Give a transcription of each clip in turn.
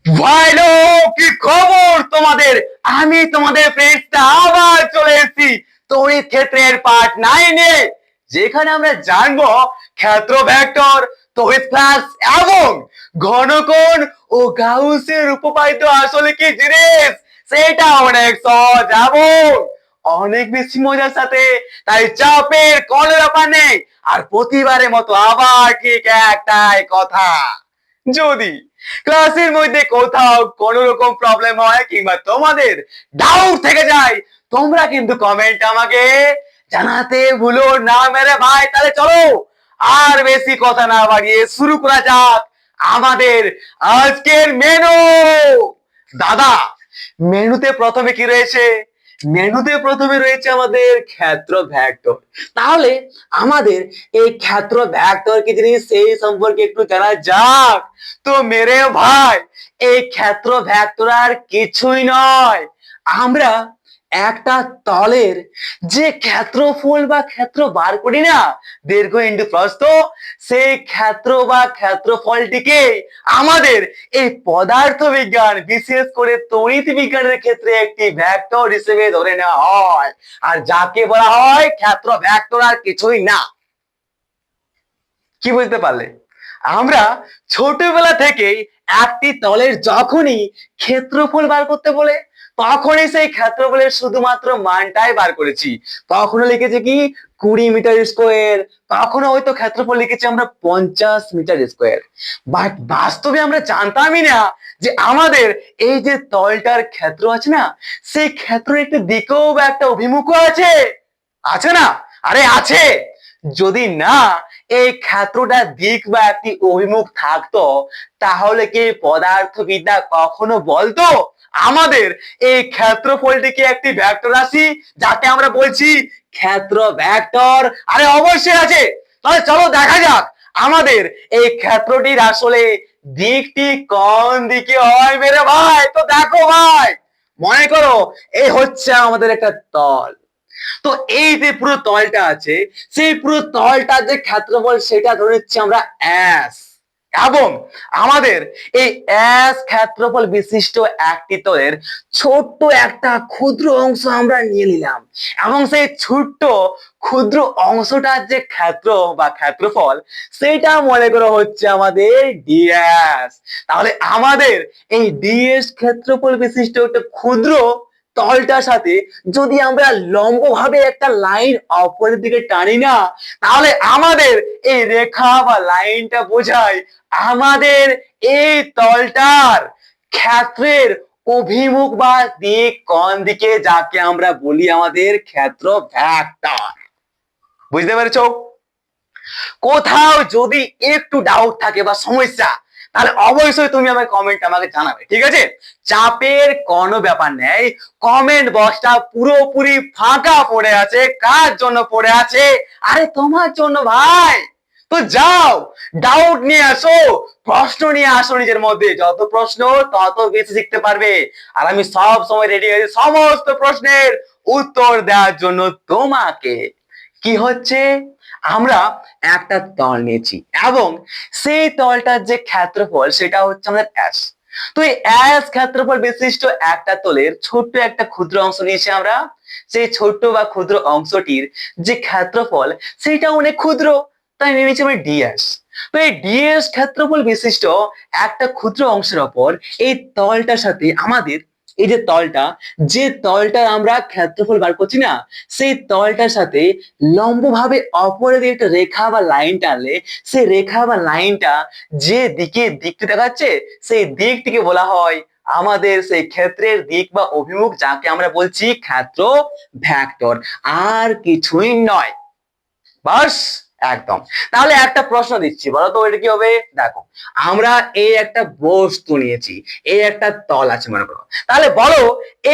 ভাইলো, কি খবর তোমাদের? আমি তোমাদের ফ্রেন্ডসটা আবার চলে এসেছি তড়িৎ ক্ষেত্রের পার্ট 9 এ, যেখানে আমরা জানবো ক্ষেত্র ভেক্টর, তড়িৎ ফ্লাক্স এবং ঘনকোণ ও গাউসের উপপাদ্য আসলে কি জিনিস সেটা অনেক সহজ এবং অনেক বেশি মজার সাথে। তাই চাপের কোনো ব্যাপার নেই। আর প্রতিবারের মতো আবার ঠিক একটাই কথা, যদি ক্লাসের মধ্যে কোথাও কোনো রকম প্রবলেম হয় কিংবা তোমাদের ডাউট থেকে যায়, তোমরা কিন্তু কমেন্ট আমাকে জানাতে ভুলো না মেরে ভাই। তাহলে চলো আর বেশি কথা না বাড়িয়ে শুরু করা যাক আমাদের আজকের মেনু। দাদা, মেনুতে প্রথমে কি রয়েছে? মেনুতে প্রথমে রয়েছে আমাদের ক্ষেত্র ভেক্টর। তাহলে আমাদের এই ক্ষেত্র ভেক্টর কি জিনিস সেই সম্পর্কে একটু জানা যাক। তো মেরে ভাই, এই ক্ষেত্র ভেক্টর আর কিছুই নয়, আমরা একটা তলের যে ক্ষেত্রফল বা ক্ষেত্র বার করি না, দৈর্ঘ্য ইনটু প্রস্থ, সেই ক্ষেত্র বা ক্ষেত্রফলটিকে আমাদের এই পদার্থ বিজ্ঞান, বিশেষ করে তড়িৎ বিজ্ঞানের ক্ষেত্রে একটি ভেক্টর হিসেবে ধরে নেওয়া হয়। আর যাকে বলা হয় ক্ষেত্র ভেক্টর আর কিছুই না। কি বুঝতে পারলে? আমরা ছোটবেলা থেকেই একটি তলের যখনই ক্ষেত্রফল বার করতে বলে তখনই সেই ক্ষেত্রফলের শুধুমাত্র মানটাই বার করেছি। কখনো লিখেছি কি 20 মিটার স্কোয়ার, কখনো হয়তো ক্ষেত্রফল লিখেছি আমরা 50 মিটার স্কোয়ার। বাট বাস্তবে আমরা জানতামই না যে আমাদের এই যে তলটার ক্ষেত্র আছে না, সেই ক্ষেত্রের একটি দিকও বা একটা অভিমুখও আছে। আছে না? আরে আছে। যদি না এই ক্ষেত্রটার দিক বা একটি অভিমুখ থাকতো, তাহলে কি পদার্থবিদ্যা কখনো বলতো আমাদের এই ক্ষেত্রফলটিকে একটি ভেক্টর রাশি, যাকে আমরা বলছি ক্ষেত্র ভেক্টর? আরে অবশ্যই আছে। তাহলে চলো দেখা যাক আমাদের এই ক্ষেত্রটির আসলে দিকটি কোন দিকে হয় মেরে ভাই। তো দেখো ভাই, মনে করো এই হচ্ছে আমাদের একটা তল। তো এই যে পুরো তলটা আছে, সেই পুরো তলটার যে ক্ষেত্রফল সেটা ধরে নিচ্ছি আমরা S। এবং আমাদের এই S ক্ষেত্রফল বিশিষ্ট একটি তলের ছোট্ট একটা ক্ষুদ্র অংশ আমরা নিয়ে নিলাম, এবং সেই ছোট্ট ক্ষুদ্র অংশটার যে ক্ষেত্র বা ক্ষেত্রফল সেটা মনে করো হচ্ছে আমাদের DS। তাহলে আমাদের এই DS ক্ষেত্রফল বিশিষ্ট একটা ক্ষুদ্র তলটার সাথে যদি আমরা লম্বভাবে একটা লাইন অপরের দিকে টানি না, তাহলে আমাদের এই রেখা বা লাইনটা বোঝায় আমাদের এই তলটার ক্ষেত্রের অভিমুখ বা দিক কোন দিকে, যাকে আমরা বলি আমাদের ক্ষেত্র ভেক্টর। বুঝতে পেরেছো? কোথাও যদি একটু ডাউট থাকে বা সমস্যা, তাহলে অবশ্যই তুমি আমার কমেন্ট আমাকে জানাবে, ঠিক আছে? চাপের কোনো ব্যাপার নেই। কমেন্ট বক্সটা পুরোপুরি ফাঁকা পড়ে আছে। কার জন্য পড়ে আছে? আরে তোমার জন্য ভাই। তো যাও, ডাউট নিয়ে আসো, প্রশ্ন নিয়ে আসো। নিজের মধ্যে যত প্রশ্ন তত বেশি শিখতে পারবে। আর আমি সব সময় রেডি আছি সমস্ত প্রশ্নের উত্তর দেওয়ার জন্য তোমাকে। কি হচ্ছে, আমরা একটা তল নিয়েছি এবং সেই তলটার যে ক্ষেত্রফল সেটা হচ্ছে আমাদের S। তো এই S ক্ষেত্রফল বিশিষ্ট একটা তলের ছোট্ট একটা ক্ষুদ্র অংশ নিয়েছি আমরা। সেই ছোট্ট বা ক্ষুদ্র অংশটির যে ক্ষেত্রফল সেটা অনেক ক্ষুদ্র, তাই নিয়ে নিয়েছি আমরা DS। তো এই DS ক্ষেত্রফল বিশিষ্ট একটা ক্ষুদ্র অংশের ওপর এই তলটার সাথে আমাদের এই যে তলটা, যে তলটা আমরা ক্ষেত্রফল বার করছি না, সেই তলটার সাথে লম্বভাবে অপরের দিকে একটা রেখা বা লাইন টানলে সেই রেখা বা লাইনটা যে দিকটি দেখাচ্ছে, সেই দিকটিকে বলা হয় আমাদের সেই ক্ষেত্রের দিক বা অভিমুখ, যাকে আমরা বলছি ক্ষেত্র ভেক্টর। আর কিছুই নয়। বাস, একদম। তাহলে একটা প্রশ্ন দিচ্ছি, বলো তো এটা কি হবে? দেখো, আমরা এই একটা বস্তু নিয়েছি, এই একটা তল আছে মনে করো। তাহলে বলো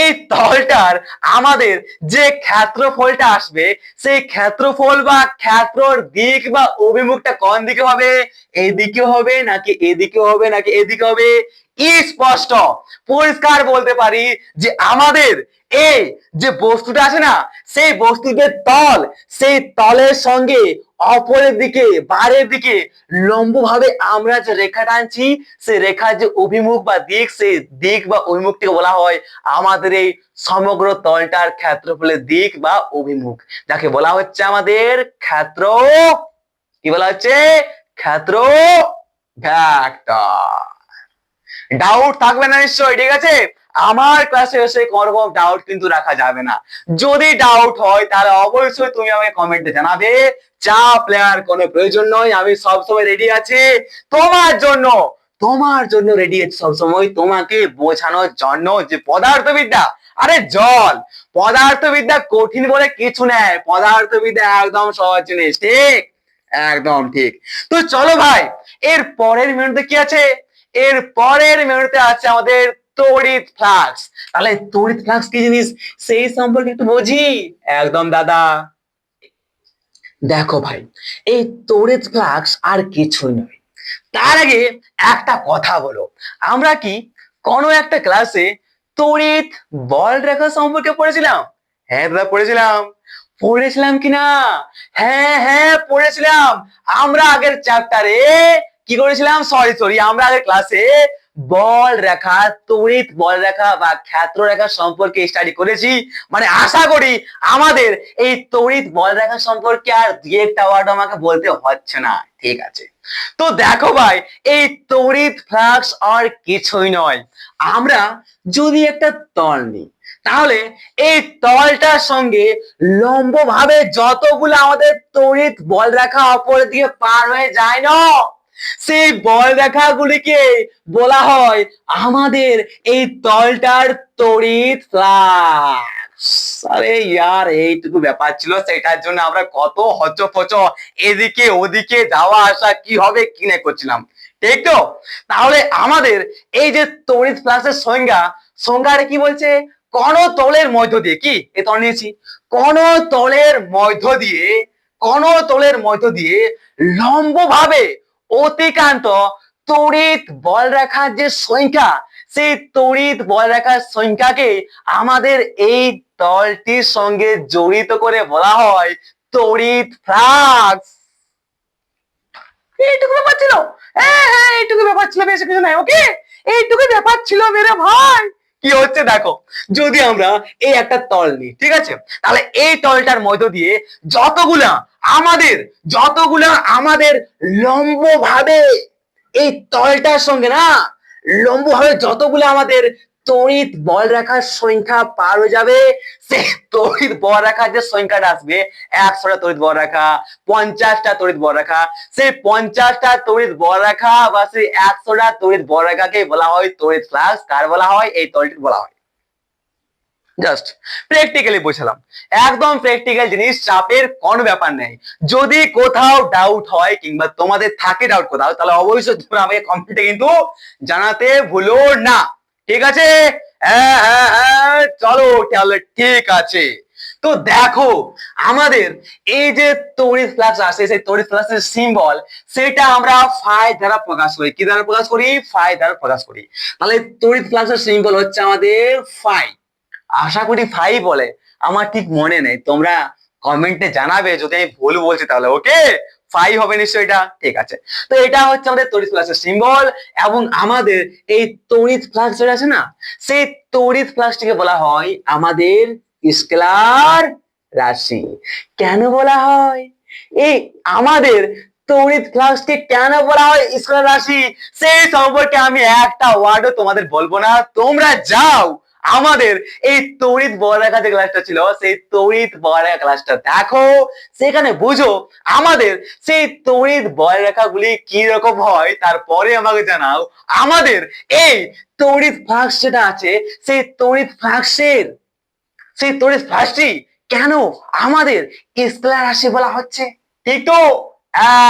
এই তলটার আমাদের যে ক্ষেত্রফলটা আসবে, সেই ক্ষেত্রফল বা ক্ষেত্রর দিক বা অভিমুখটা কোন দিকে হবে? এইদিকে হবে নাকি এদিকে হবে নাকি এদিকে হবে? স্পষ্ট পরিষ্কার বলতে পারি যে আমাদের এই যে বস্তুটা আছে না, সেই বস্তুদের তল, সেই তলের সঙ্গে অপরের দিকে বাইরের দিকে লম্বভাবে আমরা যে রেখা টানছি, সেই রেখার যে অভিমুখ বা দিক, সেই দিক বা অভিমুখটিকে বলা হয় আমাদের এই সমগ্র তলটার ক্ষেত্রফলের দিক বা অভিমুখ, যাকে বলা হচ্ছে আমাদের ক্ষেত্র, কি বলা হচ্ছে, ক্ষেত্র ভেক্টর। ডাউট থাকবে না নিশ্চয়ই, ঠিক আছে? আমার ক্লাসে এসে কোনো ডাউট কিন্তু রাখা যাবে না। যদি ডাউট হয় তাহলে অবশ্যই তুমি আমাকে কমেন্টে জানাবে। চাপ নেওয়ার কোনো প্রয়োজন নয়, আমি সবসময় রেডি আছি তোমার জন্য, তোমার জন্য রেডি আছি সবসময় তোমাকে বোঝানোর জন্য যে পদার্থবিদ্যা, আরে জল, পদার্থবিদ্যা কঠিন বলে কিছু নেই, পদার্থবিদ্যা একদম সহজ জিনিস, ঠিক? একদম ঠিক। তো চলো ভাই, এর পরের মিনিটে কি আছে? এর পরের মেনুতে আছে আমাদের তড়িৎ ফ্লাক্স। তাহলে তড়িৎ ফ্লাক্স কি জিনিস সেই সম্পর্কে একটু বুঝি। একদম দাদা, দেখো ভাই, এই তড়িৎ ফ্লাক্স আর কিছুই নয়। তার আগে একটা কথা বলো, আমরা কি কোনো একটা ক্লাসে তড়িৎ বল রেখা সম্পর্কে পড়েছিলাম? হ্যাঁ দাদা পড়েছিলাম। পড়েছিলাম কিনা? হ্যাঁ হ্যাঁ পড়েছিলাম। আমরা আগের চ্যাপ্টারে কি করেছিলাম, সরি আমরা আগের ক্লাসে বল রেখা, তড়িৎ বল রেখা বা ক্ষেত্র রেখা সম্পর্কে স্টাডি করেছি। মানে আশা করি আমাদের এই তড়িৎ বল রেখা সম্পর্কে আর দুই একটা ওয়ার্ড আমাকে বলতে হচ্ছে না, ঠিক আছে? তো দেখো ভাই, এই তড়িৎ ফ্লাক্স আর কিছুই নয়। আমরা যদি একটা তল নিই, তাহলে এই তলটার সঙ্গে লম্বভাবে যতগুলো আমাদের তড়িৎ বল রেখা অপরের দিকে পার হয়ে যায় না, সেই বল রেখাগুলিকে বলা হয় আমাদের এই তলটার তড়িৎ ফ্লাক্স। আরে ইয়ার, এইটুকু ব্যাপার ছিল, সেটার জন্য আমরা কত হচপচ এদিকে ওদিকে যাওয়া আসা কি হবে কি না করছিলাম, ঠিক তো? তাহলে আমাদের এই যে তড়িৎ ফ্লাক্সের সংজ্ঞাটা কি বলছে? কোন তলের মধ্য দিয়ে, কি এ তল নিয়েছি, কোন তলের মধ্য দিয়ে, কোন তলের মধ্য দিয়ে লম্বভাবে অতিক্রান্ত তড়িৎ বল রেখার যে সংখ্যা, সেই তড়িৎ বল রেখার সংখ্যাকে আমাদের এই তলটির সঙ্গে জড়িত করে বলা হয় তড়িৎ ফ্লাক্স। এইটুকু ব্যাপার ছিল, হ্যাঁ হ্যাঁ এইটুকু ব্যাপার ছিল, বেশি কিছু নাই, ওকে? এইটুকু ব্যাপার ছিল মেরে ভাই। কি হচ্ছে দেখো, যদি আমরা এই একটা তল নিই, ঠিক আছে, তাহলে এই তলটার মধ্য দিয়ে যতগুলা আমাদের লম্বভাবে এই তলটার সঙ্গে না, লম্বভাবে যতগুলো আমাদের তড়িৎ বল রেখার সংখ্যা পার হয়ে যাবে, সে তড়িৎ বল রেখার যে সংখ্যাটা আসবে, 100টা তড়িৎ বল রেখা, 50টা তড়িৎ বল রেখা, সেই 50টা তড়িৎ বল রেখা বা সেই 100টা তড়িৎ বল রেখাকে বলা হয় তড়িৎ ফ্লাক্স। কার বলা হয়? এই তলটি বলা হয়। জাস্ট প্র্যাকটিক্যালি বোঝালাম, একদম প্র্যাকটিক্যাল জিনিস, চাপের কোনো ব্যাপার নেই। যদি কোথাও ডাউট হয় কিংবা তোমাদের থাকে ডাউট কোথাও, তাহলে অবশ্যই তোমরা আমাকে কমেন্টে কিন্তু জানাতে ভুলো না, ঠিক আছে? হ্যাঁ হ্যাঁ হ্যাঁ, চলো তাহলে ঠিক আছে। তো দেখো, আমাদের এই যে তড়িৎ ফ্লাক্স আসে, সেই তড়িৎ ফ্লাক্সের সিম্বল, সেটা আমরা ফাই দ্বারা প্রকাশ করি। কি দ্বারা প্রকাশ করি? ফাই দ্বারা প্রকাশ করি। তাহলে তড়িৎ ফ্লাক্সের সিম্বল হচ্ছে আমাদের ফাই। আশা করি ফাই বলে, আমার ঠিক মনে নেই, তোমরা কমেন্টে জানাবে যদি আমি ভুল বলছি তাহলে, ওকে? ফাই হবে নিশ্চয়, এটা ঠিক আছে। তো এটা হচ্ছে আমাদের তড়িৎ ফ্লাক্সের সিম্বল, এবং আমাদের এই তড়িৎ ফ্লাক্স যেটা আছে না, সেই তড়িৎ ফ্লাক্সটিকে বলা হয় আমাদের স্কেলার রাশি। কেন বলা হয় এই আমাদের তড়িৎ ফ্লাক্সকে, কেন বলা হয় স্কেলার রাশি, সেই সম্পর্কে আমি একটা ওয়ার্ডও তোমাদের বলবো না। তোমরা যাও আমাদের এই তড়িৎ বলরেখা যে ক্লাসটা ছিল, সেই তড়িৎ বলরেখা ক্লাসটা দেখো, সেখানে বুঝো আমাদের সেই তড়িৎ বলরেখাগুলি কি রকম হয়, তারপরে আমাকে জানাও আমাদের এই তড়িৎ ফ্লাক্স যেটা আছে, সেই তড়িৎ ফ্লাক্সটি কেন আমাদের স্কেলার রাশি বলা হচ্ছে, ঠিক তো?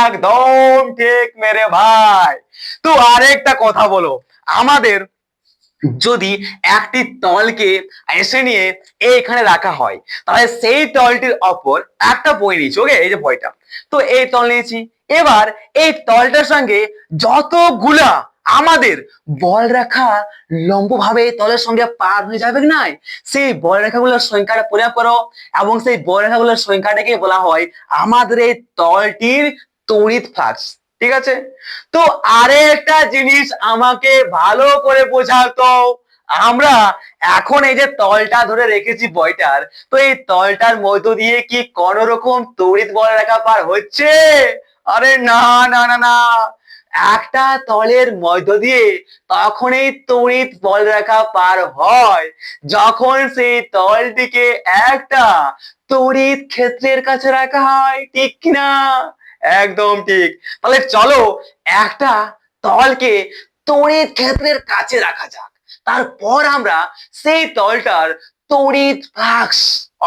একদম ঠিক মেরে ভাই। তো আরেকটা কথা বলো, আমাদের যদি একটি তলকে এসে নিয়ে এইখানে রাখা হয়, তাহলে সেই তলটির অপর একটা বই নিয়েছি, ওকে? এই যে বইটা, তো এই তল নিয়েছি। এবার এই তলটার সঙ্গে যতগুলা আমাদের বল রেখা লম্বভাবে তলের সঙ্গে পার হয়ে যাবে না, সেই বল রেখাগুলোর সংখ্যাটা পরিমাপ করো এবং সেই বল রেখাগুলোর সংখ্যাটাকে বলা হয় আমাদের এই তলটির তড়িৎ ফ্লাক্স। ঠিক আছে, তো আরে একটা জিনিস আমাকে ভালো করে বোঝাতো, আমরা এখন এই যে তলটা ধরে রেখেছি বইটার, তো এই তলটার মধ্য দিয়ে কি কোন রকম তড়িৎ বল রেখা পার হচ্ছে? আরে না না না না, একটা তলের মধ্য দিয়ে তখনই তড়িৎ বল রেখা পার হয় যখন সেই তলটিকে একটা তড়িৎ ক্ষেত্রের কাছে রাখা হয়, ঠিক কিনা? একদম ঠিক। তাহলে চলো একটা তলকে তড়িৎ ক্ষেত্রের কাছে রাখা যাক, তারপর আমরা সেই তলটার তড়িৎ ফ্লাক্স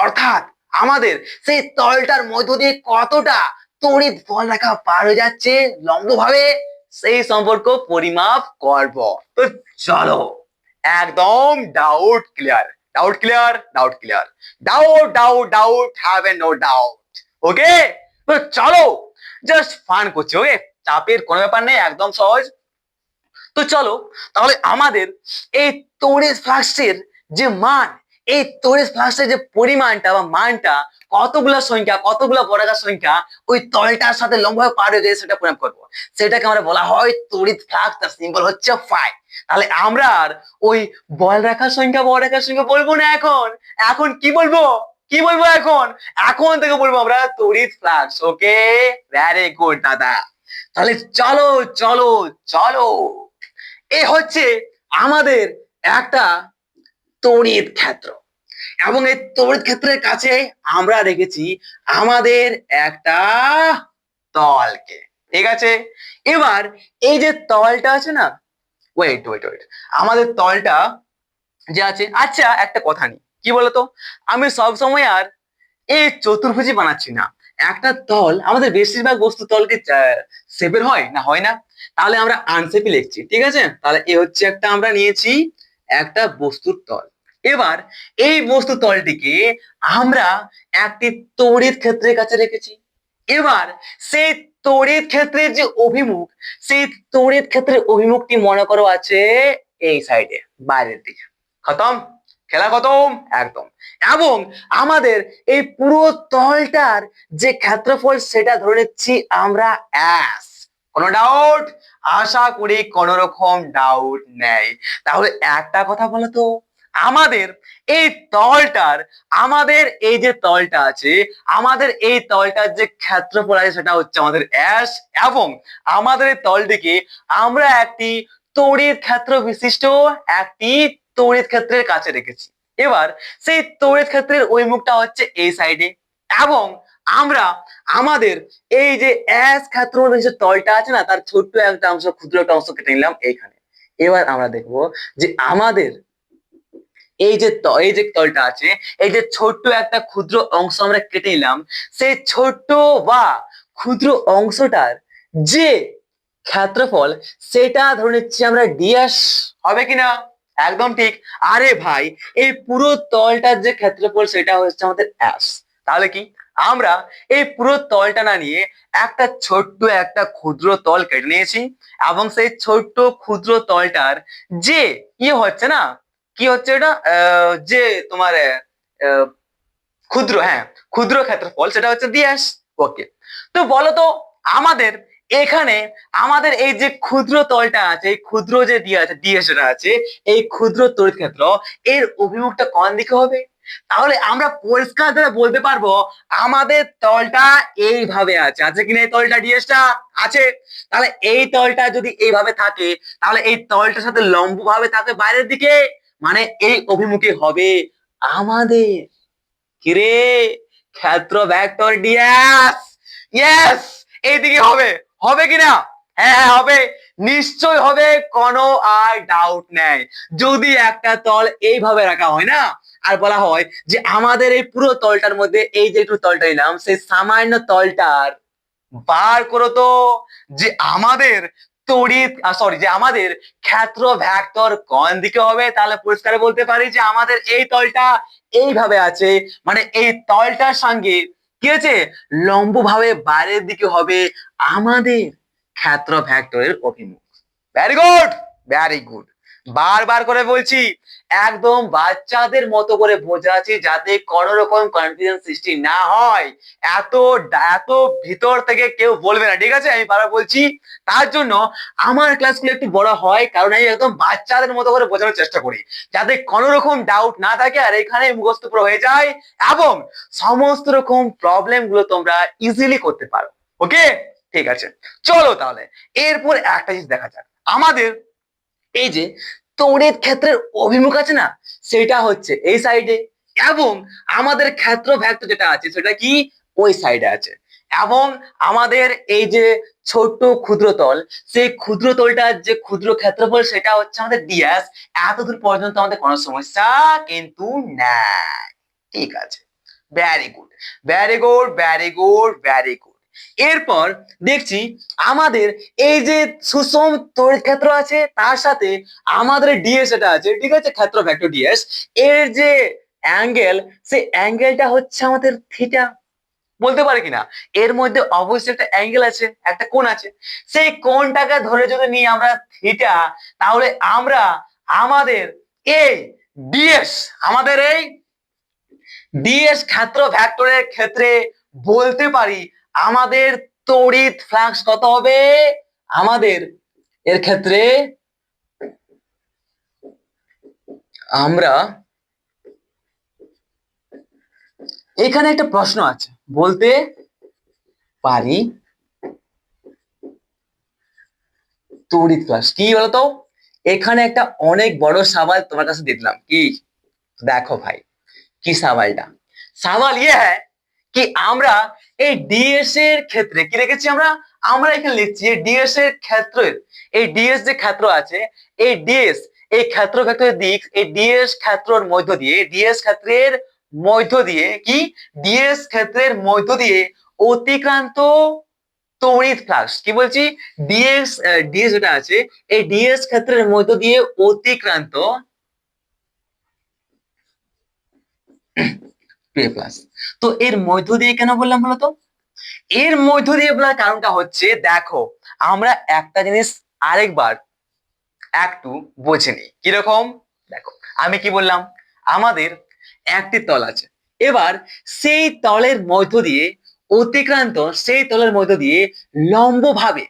অর্থাৎ আমাদের সেই তলটার মধ্য দিয়ে কতটা তড়িৎ বল রেখা পার হয়ে যাচ্ছে লম্বভাবে সেই সম্পর্ক পরিমাপ করব। তো চলো, একদম doubt clear, doubt clear, doubt clear, doubt doubt doubt have a no doubt. Okay, তো চলো জাস্ট ফান করছি, ওকে, চাপের কোনো ব্যাপার নেই, একদম সহজ। তো চলো তাহলে আমাদের এই তড়িৎ ফ্লাক্সের যে মান, এই তড়িৎ ফ্লাক্সের যে পরিমাণটা বা মানটা কতগুলো সংখ্যা, কতগুলো বর্গাকার সংখ্যা ওই তলটার সাথে লম্বভাবে পার হয়ে যায় সেটা পরিমাপ করবো, সেটাকে আমরা বলা হয় তড়িৎ ফ্লাক্স, তার সিম্বল হচ্ছে ফাই। তাহলে আমরা আর ওই বল রেখার সংখ্যা বর্গাকার সংখ্যা বলবো না, এখন এখন কি বলবো, কি বলবো এখন, এখন থেকে বলবো আমরা তড়িৎ ফ্লাক্স। ওকে, ভেরি গুড দাদা। তাহলে চলো চলো চলো, এ হচ্ছে আমাদের একটা তড়িৎ ক্ষেত্র এবং এই তড়িৎ ক্ষেত্রের কাছে আমরা রেখেছি আমাদের একটা তলকে। ঠিক আছে, এবার এই যে তলটা আছে না, ওয়েট ওয়েট ওয়েট, আমাদের তলটা যে আছে, আচ্ছা একটা কথা নেই, কি বলতো, আমি সব সময় আর এই চতুর্ভুজই বানাচ্ছি না, একটা তল আমাদের বেশিরভাগ বস্তু তলকে শেপের হয় না, হয় না, তাহলে আমরা আনশেপই লিখছি। ঠিক আছে, তাহলে এ হচ্ছে একটা আমরা নিয়েছি একটা বস্তুর তল। এবার এই বস্তু তলটিকে আমরা একটি তড়িৎ ক্ষেত্রের কাছে রেখেছি। এবার সেই তড়িৎ ক্ষেত্রের যে অভিমুখ, সেই তড়িৎ ক্ষেত্রের অভিমুখটি মনে করো আছে এই সাইডে, বাইরের দিকে। খতম, খেলা খতম একদম। এবং আমাদের এই পুরো তলটার যে ক্ষেত্রফল সেটা ধরে নিচ্ছি আমরা এস। কোনো ডাউট? আশা করি কোন রকম ডাউট নেই। তাহলে একটা কথা বলো তো, আমাদের এই তলটার, আমাদের এই যে তলটা আছে, আমাদের এই তলটার যে ক্ষেত্রফল আছে সেটা হচ্ছে আমাদের এস, এবং আমাদের এই তলটিকে আমরা একটি তড়িৎ ক্ষেত্র বিশিষ্ট একটি তড়িৎ ক্ষেত্রের কাছে রেখেছি। এবার সেই তড়িৎ ক্ষেত্রের ওই মুখটা হচ্ছে এই সাইডে, এবং আমরা আমাদের এই যে এস ক্ষেত্র যে তলটা আছে না, তার ছোট্ট একটা অংশ, ক্ষুদ্র একটা অংশ কেটে নিলাম এইখানে। এবার আমরা দেখবো যে আমাদের এই যে এই যে তলটা আছে, এই যে ছোট্ট একটা ক্ষুদ্র অংশ আমরা কেটে নিলাম, সেই ছোট্ট বা ক্ষুদ্র অংশটার যে ক্ষেত্রফল সেটা ধরে নিচ্ছি আমরা ডিএস। হবে কিনা? একদম ঠিক। আরে ভাই, এই পুরো তলটার যে ক্ষেত্রফল সেটা হচ্ছে আমাদের এস। তাহলে কি আমরা এই পুরো তলটা না নিয়ে একটা ছোট্ট একটা ক্ষুদ্র তল কেটে নিয়েছি, এবং সেই ছোট্ট ক্ষুদ্র তলটার যে ইয়ে হচ্ছে না, কি হচ্ছে এটা, যে তোমার আহ, ক্ষুদ্র, হ্যাঁ, ক্ষুদ্র ক্ষেত্রফল সেটা হচ্ছে ডিএস। ওকে, তো বলো তো আমাদের এখানে আমাদের এই যে ক্ষুদ্র তলটা আছে, এই ক্ষুদ্র যে ডিএস আছে, এই ক্ষুদ্র তড়িৎ ক্ষেত্র এর অভিমুখটা কোন দিকে হবে? তাহলে আমরা পরিষ্কার ধরে বলতে পারবো আমাদের তলটা এইভাবে আছে, আছে কিনা এই তলটা ডিএসটা আছে। তাহলে এই তলটা যদি এইভাবে থাকে, তাহলে এই তলটার সাথে লম্ব ভাবে থাকে বাইরের দিকে, মানে এই অভিমুখে হবে আমাদের কিরে ক্ষেত্র ভেক্টর ডিএস। ইয়েস, এইদিকে হবে, হবে কিনা? হ্যাঁ হ্যাঁ হবে, নিশ্চয় হবে, কোনো আর ডাউট নেই। যদি একটা তল এইভাবে রাখা হয় না, আর বলা হয় যে আমাদের এই পুরো তলটার মধ্যে এই যে একটু তলটা নিলাম, সেই সামান্য তলটার বার করো তো যে আমাদের তড়িৎ, সরি, যে আমাদের ক্ষেত্র ভেক্টর কোন দিকে হবে, তাহলে পরিষ্কার বলতে পারি যে আমাদের এই তলটা এইভাবে আছে, মানে এই তলটার সঙ্গে কি আছে, লম্বভাবে বাইরের দিকে হবে আমাদের ক্ষেত্র ভেক্টরের অভিমুখ। Very good, very good. বারবার করে বলছি, একদম বাচ্চাদের মতো করে বোঝাচ্ছি যাতে কোনো রকম কনফিউশন সৃষ্টি না হয়। এত এত ভিতর থেকে কেউ বলবে না, ঠিক আছে? আমি বারবার বলছি, তার জন্য আমার ক্লাসগুলো একটু বড় হয়, কারণ আমি একদম বাচ্চাদের মতো করে বোঝানোর চেষ্টা করি যাতে কোনো রকম ডাউট না থাকে আর এখানে মুখস্থ পুরো হয়ে যায় এবং সমস্ত রকম প্রবলেম গুলো তোমরা ইজিলি করতে পারো। ওকে, ঠিক আছে, চলো তাহলে এরপর একটা জিনিস দেখা যাক। আমাদের এই যে তড়িৎ ক্ষেত্রের অভিমুখ আছে না, সেটা হচ্ছে এই সাইডে, এবং আমাদের ক্ষেত্র ভেক্টর যেটা আছে সেটা কি ওই সাইডে আছে। এবং আমাদের এই যে ছোট্ট ক্ষুদ্রতল, সেই ক্ষুদ্রতলটার যে ক্ষুদ্র ক্ষেত্রফল সেটা হচ্ছে আমাদের ডিএস। এতদূর পর্যন্ত আমাদের কোনো সমস্যা কিন্তু নাই। ঠিক আছে, very good, very good, very good, very good. এরপর দেখছি আমাদের এই যে সুষম তড়িৎ ক্ষেত্র আছে তার সাথে আমাদের ডিএস এটা আছে, ঠিক আছে, ক্ষেত্র ভেক্টর ডিএস। এর যে অ্যাঙ্গেল, সেই অ্যাঙ্গেলটা হচ্ছে আমাদের থিটা। বলতে পারে কিনা এর মধ্যে অবশ্যই একটা অ্যাঙ্গেল আছে, একটা কোণ আছে। সেই কোণটাকে ধরে যদি নিই আমরা থিটা, তাহলে আমরা আমাদের এই ডিএস, আমাদের এই ডিএস ক্ষেত্র ভেক্টরের ক্ষেত্রে বলতে পারি আমাদের তড়িৎ ফ্লাক্স কত হবে। আমাদের এর ক্ষেত্রে আমরা এখানে একটা প্রশ্ন আছে, বলতে পারি তড়িৎ ফ্লাক্স কি বলতো। এখানে একটা অনেক বড় সওয়াল তোমার কাছে দেখলাম, কি দেখো ভাই, কি সওয়ালটা। সওয়াল ইয়ে হ্যাঁ कि আমরা এই ডিএস এর ক্ষেত্রে কি রেখেছি, আমরা আমরা এখানে লিখছি ডিএস এর ক্ষেত্রের, এই ডিএস যে ক্ষেত্র আছে, এই ডিএস, এই ক্ষেত্র ভেক্টরের দিক, এই ডিএস ক্ষেত্রের মধ্য দিয়ে, ডিএস ক্ষেত্রের মধ্য দিয়ে কি, ডিএস ক্ষেত্রের মধ্য দিয়ে অতিক্রান্ত তড়িৎ ফ্লাক্স, কি বলছি, ডিএস, ডিএস যেটা আছে এই ডিএস ক্ষেত্রের মধ্য দিয়ে অতিক্রান্ত প্লাস। তো এর মধ্য দিয়ে কেন বললাম বলতো? এর মধ্য দিয়ে বলার কারণটা হচ্ছে, দেখো আমরা একটা জিনিস আরেকবার একটু বুঝে নিই কিরকম। দেখো আমি কি বললাম, আমাদের একটি তল আছে, এবার সেই তলের মধ্য দিয়ে অতিক্রান্ত, সেই তলের মধ্য দিয়ে লম্বভাবে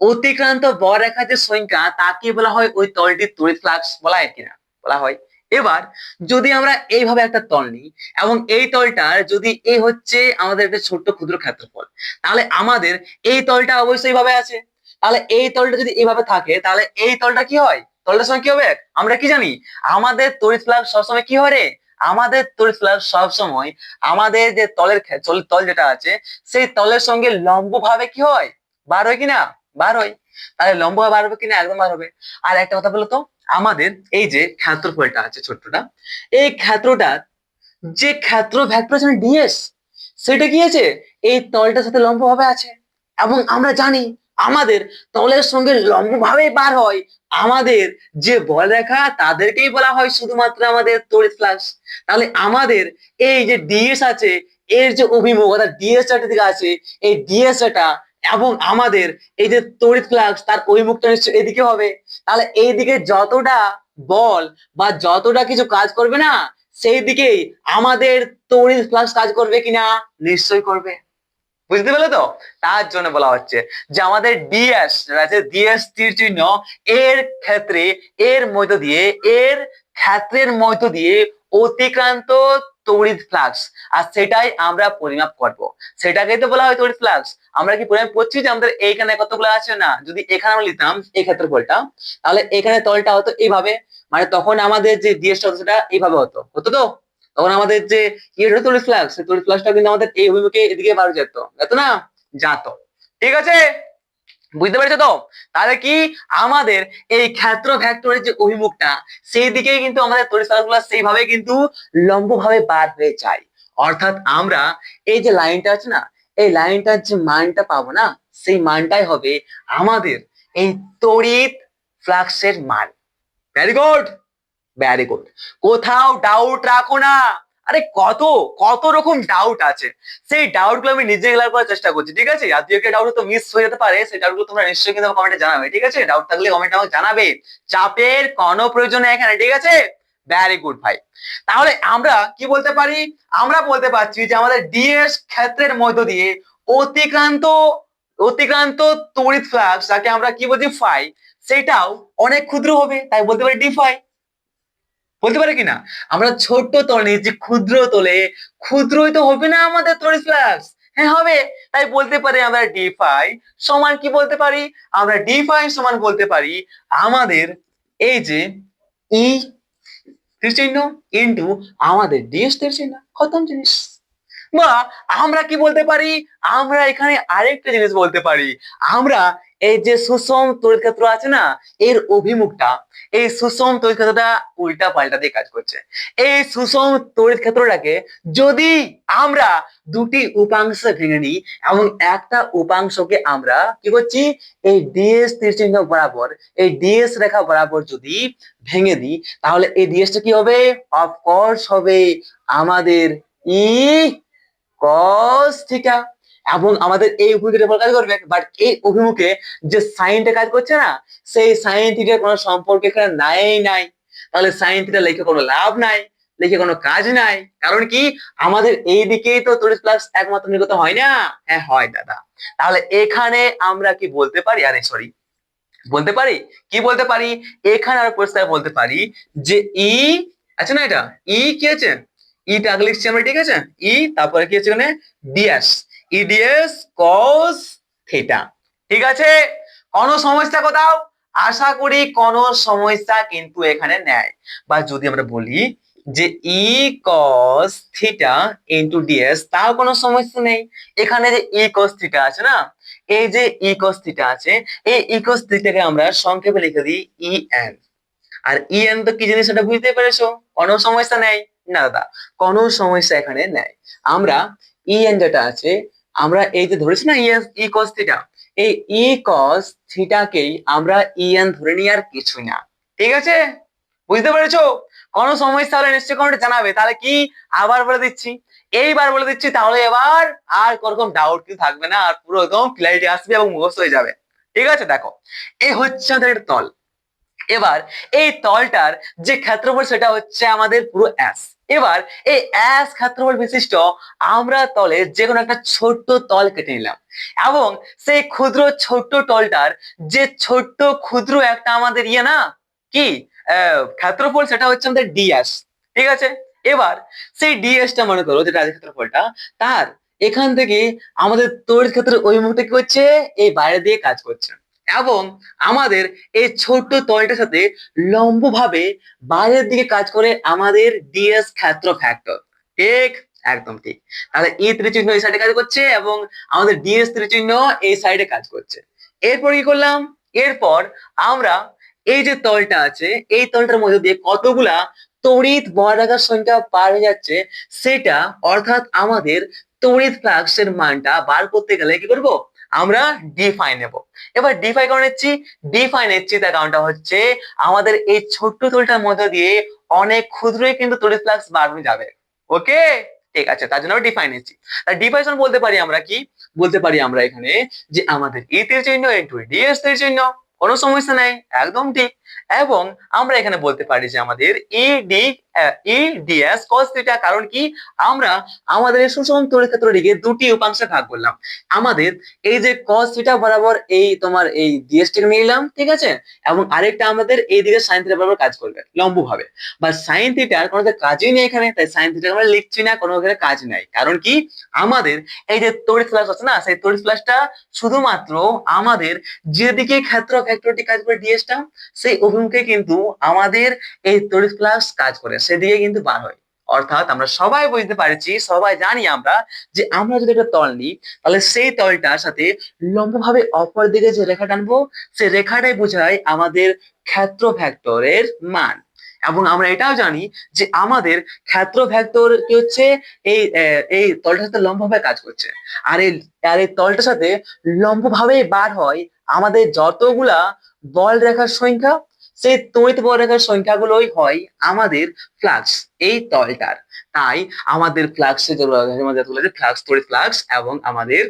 অতিক্রান্ত বক্ররেখার যে সংখ্যা তাকে বলা হয় ওই তলটির তড়িৎ ফ্লাক্স, বলা হয় কিনা, বলা হয়। এবার যদি আমরা এইভাবে একটা তল নিই এবং এই তলটার যদি এই হচ্ছে আমাদের একটা ছোট্ট ক্ষুদ্র ক্ষেত্রফল, তাহলে আমাদের এই তলটা অবশ্যই এইভাবে আছে। তাহলে এই তলটা যদি এইভাবে থাকে তাহলে এই তলটা কি হয়, তলটার সঙ্গে কি হবে আমরা কি জানি, আমাদের তড়িৎ ফ্লাক্স সবসময় কি হয় রে, আমাদের তড়িৎ ফ্লাক্স সবসময় আমাদের যে তলের তল যেটা আছে সেই তলের সঙ্গে লম্বভাবে কি হয়, বার হয় কিনা, বার হয়। তাহলে লম্ব বার হবে কিনা, একদম বার হবে। আর একটা কথা বলতো, আমাদের এই যে ক্ষেত্রফলটা আছে ছোট্টটা, এই ক্ষেত্রটা যে ক্ষেত্র ভেক্টর আছে ডিএস, সেটা কি আছে এই তলটার সাথে লম্বভাবে আছে। এবং আমরা জানি আমাদের তলের সঙ্গে লম্বভাবে বার হয় আমাদের যে বলরেখা, তাদেরকেই বলা হয় শুধুমাত্র আমাদের তড়িৎ ফ্লাক্স। তাহলে আমাদের এই যে ডিএস আছে, এর যে অভিমুখ অর্থাৎ ডিএস দিকে আছে, এই ডিএস এবং আমাদের এই যে তড়িৎ ফ্লাক্স তার অভিমুখটা নিশ্চয়ই এদিকে হবে। তাহলে এইদিকে যতটা বল বা যতটা কিছু কাজ করবে না, সেই দিকেই আমাদের তড়িৎ ফ্লাক্স কাজ করবে কিনা, নিশ্চয়ই করবে। বুঝতে পেলে তো? তার জন্য বলা হচ্ছে যে আমাদের ডিএস আছে, ডিএস তীর চিহ্ন, এর ক্ষেত্রে, এর মধ্য দিয়ে, এর ক্ষেত্রের মধ্য দিয়ে অতিক্রান্ত তড়িৎ ফ্লাক্স, আর সেটাই আমরা পরিমাপ করব, সেটাকেই তো বলা হয় তড়িৎ ফ্লাক্স। আমরা কি পরিমাপ করছি যে আমাদের এইখানে কতগুলো আছে না, যদি এখানে আমরা লিখতাম এই ক্ষেত্রফলটা, তাহলে এখানে তলটা হতো এইভাবে, মানে তখন আমাদের যে ডিএসটা হতো সেটা এইভাবে হতো, হতো তো। তখন আমাদের যে ইয়েটা তড়িৎ ফ্লাক্স, সেই তড়িৎ ফ্লাক্সটা কিন্তু আমাদের এই অভিমুখে এদিকে বার যেত, যেত না, যাত। ঠিক আছে, বুঝতে পেরেছো তো? তাহলে কি আমাদের এই ক্ষেত্র ভেক্টরের যে অভিমুখটা, সেই দিকেই কিন্তু আমাদের তড়িৎ ফ্লাক্সগুলো সেইভাবে কিন্তু লম্বভাবে বার হয়ে যায়। অর্থাৎ আমরা এই যে লাইনটা আছে না, এই লাইনটার যে মানটা পাবো না, সেই মানটাই হবে আমাদের এই তড়িৎ ফ্লাক্সের মান। Very good, very good. কোথাও ডাউট রাখো না, আরে কত কত রকম ডাউট আছে, সেই ডাউট গুলো আমি নিজে ক্লিয়ার করার চেষ্টা করছি, ঠিক আছে? আর দুই একটা ডাউট তো মিস হয়ে যেতে পারে, সেই ডাউট গুলো তোমরা নিশ্চয়ই কিন্তু কমেন্টে জানাবে, ঠিক আছে? ডাউট থাকলে কমেন্টে আমাকে জানাবে, চাপের কোনো প্রয়োজন নেই এখানে, ঠিক আছে? ভেরি গুড ভাই। তাহলে আমরা কি বলতে পারি? আমরা বলতে পারছি যে আমাদের ডিএস ক্ষেত্রের মধ্য দিয়ে অতিক্রান্ত অতিক্রান্ত তড়িৎ ফ্লাক্স, যাকে আমরা কি বলছি ফাই, সেটাও অনেক ক্ষুদ্র হবে, তাই বলতে পারি ডি ফাই। বলতে পারে কিনা? আমরা ছোট্ট তল নিয়েছি, ক্ষুদ্র তলে ক্ষুদ্রই তো হবে না আমাদের তড়িৎ ফ্লাক্স? হ্যাঁ হবে। তাই বলতে পারি আমরা ডি ফাই সমান কি বলতে পারি? আমরা ডি ফাই সমান বলতে পারি আমাদের এই যে ই তীর চিহ্ন ইন্টু আমাদের ডিএস তীর চিহ্ন, খতম জিনিস। বা আমরা কি বলতে পারি? আমরা এখানে আরেকটা জিনিস বলতে পারি। আমরা এই যে সুষম তড়িৎ ক্ষেত্র আছে না, এর অভিমুখটা, এই সুষম তড়িৎ ক্ষেত্রটা উল্টা পাল্টা দিয়ে কাজ করছে। এই সুষম তড়িৎ ক্ষেত্রটাকে যদি আমরা দুটি উপাংশে ভেঙে নিই এবং একটা উপাংশকে আমরা কি করছি, এই ডিএস তীর চিহ্ন বরাবর, এই ডিএস রেখা বরাবর যদি ভেঙে দিই, তাহলে এই ডিএসটা কি হবে? অফকোর্স হবে আমাদের ই cos থিটা। এবং আমাদের এই অভিমুখে কাজ করবে, বাট এই অভিমুখে যে সাইনটা কাজ করছে না, সেই সাইন থিটার কোনো সম্পর্ক এখানে নাই। তাহলে সাইন থিটা লিখে কোনো লাভ নাই, লিখে কোনো কাজ নাই। কারণ কি? আমাদের এই দিকেই তো তড়িৎ ফ্লাক্স একমাত্র নির্গত হয় না। হ্যাঁ হয় দাদা। তাহলে এখানে আমরা কি বলতে পারি? আরে সরি, বলতে পারি কি বলতে পারি? এখানে আর পরিষ্কার বলতে পারি যে ই আছে না, এটা ই কি আছে, ইটা আগে লিখছি আমরা, ঠিক আছে? ই তারপরে কি আছে এখানে ডিএস, ইডিএস কস থিটা, ঠিক আছে? কোনো সমস্যা কোথাও? আশা করি কোনো সমস্যা কিন্তু এখানে নেই। বা যদি আমরা বলি যে ই কস থিটা ইন্টু ডিএস, তাও কোনো সমস্যা নেই। এখানে যে ই কস থিটা আছে না, এই যে ই কস থিটা আছে, এই ই কস থিটাকে আমরা সংক্ষেপে লিখে দিই ই এন। আর ই এন তো কি জিনিস সেটা বুঝতে পেরেছো? কোনো সমস্যা নেই না দাদা, কোনো সমস্যা এখানে নেই। আমরা ই এন যেটা আছে, আমরা এই যে ধরেছি না ই কস থিটা, এই ই কস থিটাকেই আমরা ই এন ধরে নিই, আর কিছুই না, ঠিক আছে? বুঝতে পেরেছো? কোনো সমস্যা হলে নিশ্চয়ই কমেন্টে জানাবে। তাহলে কি আবার বলে দিচ্ছি, এইবার বলে দিচ্ছি, তাহলে এবার আর কোরকম ডাউট কিছু থাকবে না, আর পুরো একদম ক্লিয়ারিটি আসবে এবং মুখস্থ হয়ে যাবে। ঠিক আছে? দেখো, এই হচ্ছে আমাদের তল। এবার এই তলটার যে ক্ষেত্রফল সেটা হচ্ছে আমাদের পুরো এস। এবার এই এস ক্ষেত্রফল বিশিষ্ট আমরা তলের যে কোনো একটা ছোট্ট তল কেটে নিলাম, এবং সেই ক্ষুদ্র ছোট্ট তলটার যে ছোট্ট ক্ষুদ্র একটা আমাদের ইয়ে না কি ক্ষেত্রফল, সেটা হচ্ছে আমাদের ডিএস, ঠিক আছে? এবার সেই ডিএসটা মনে করো যেটা আছে ক্ষেত্রফলটা, তার এখান থেকে আমাদের তড়িৎ ক্ষেত্রের ওই মুহূর্তে কি হচ্ছে, এই বাইরে দিয়ে কাজ করছে, এবং আমাদের এই ছোট্ট তলটার সাথে লম্বভাবে বাইরের দিকে কাজ করে আমাদের ডিএস ক্ষেত্র ফ্যাক্টর, ঠিক? একদম ঠিক। তাহলে ই ত্রিচিহ্ন এই সাইডে কাজ করছে এবং আমাদের ডিএস ত্রিচিহ্ন এই সাইডে কাজ করছে। এরপর কি করলাম? এরপর আমরা এই যে তলটা আছে, এই তলটার মধ্যে দিয়ে কতগুলা তড়িৎ বর্গাকার সংখ্যা পার হয়ে যাচ্ছে, সেটা অর্থাৎ আমাদের তড়িৎ ফ্লাক্সের মানটা বার করতে গেলে কি করব? আমরা ডিফাই নেব। এবার ডিফাই করে নিচ্ছি, ডিফাই নিচ্ছি তার কারণটা হচ্ছে আমাদের এই ছোট্ট তলটার মধ্যে দিয়ে অনেক ক্ষুদ্রই কিন্তু তড়িৎ ফ্লাক্স বার হয়ে যাবে। ওকে, ঠিক আছে, তার জন্য ডিফাই নিচ্ছি। তার ডিফাইশন বলতে পারি আমরা কি? বলতে পারি আমরা এখানে যে আমাদের ই তীর চিহ্ন ইনটু ডিএস তীর চিহ্ন, কোনো সমস্যা নাই, একদম ঠিক। এবং আমরা এখানে বলতে পারি যে আমাদের ইডিএস cos থিটা, কারণ কি? আমরা আমাদের এই সুষম তড়িৎ ক্ষেত্রটিকে দুটি উপাংশে ভাগ করলাম। আমাদের এই যে cos থিটা বরাবর এই তোমার এই ডিএস টিকে নিলাম, ঠিক আছে? এবং আরেকটা আমাদের এই দিকে sin থিটা বরাবর কাজ করবে লম্বভাবে। বা sin থিটার কোনো কাজই নেই এখানে, তাই sin থিটা আমরা লিখছি না, কোনো এখানে কাজ নাই। কারণ কি? আমাদের এই যে তড়িৎ ফ্লাক্স আছে না, সেই তড়িৎ ফ্লাক্সটা শুধুমাত্র আমাদের যেদিকে ক্ষেত্র ফ্যাক্টরটি কাজ করে ডিএসটা, সেই অভিমুখে কিন্তু আমাদের এই তড়িৎ ফ্লাক্স কাজ করে, সেদিকে কিন্তু বার হয়। অর্থাৎ আমরা সবাই বুঝতে পারছি, সবাই জানি আমরা, যে আমরা যদি একটা তল নিই, তাহলে সেই তলটার সাথে লম্বভাবে অপর দিকে যে রেখা টানবো, সেই রেখাটাই বোঝায় আমাদের ক্ষেত্র ভেক্টরের মান। এবং আমরা এটাও জানি যে আমাদের ক্ষেত্র ভেক্টর কি হচ্ছে, এই তলটার সাথে লম্বভাবে কাজ করছে। আর এই তলটার সাথে লম্বভাবে বার হয় আমাদের যতগুলা বল রেখার সংখ্যা, সেই তড়িৎ বলরেখার সংখ্যাগুলোই হয় আমাদের ফ্লাক্স এই তলটার। তাই আমাদের ফ্লাক্সে ফ্লাক্স তড়িৎ ফ্লাক্স এবং আমাদের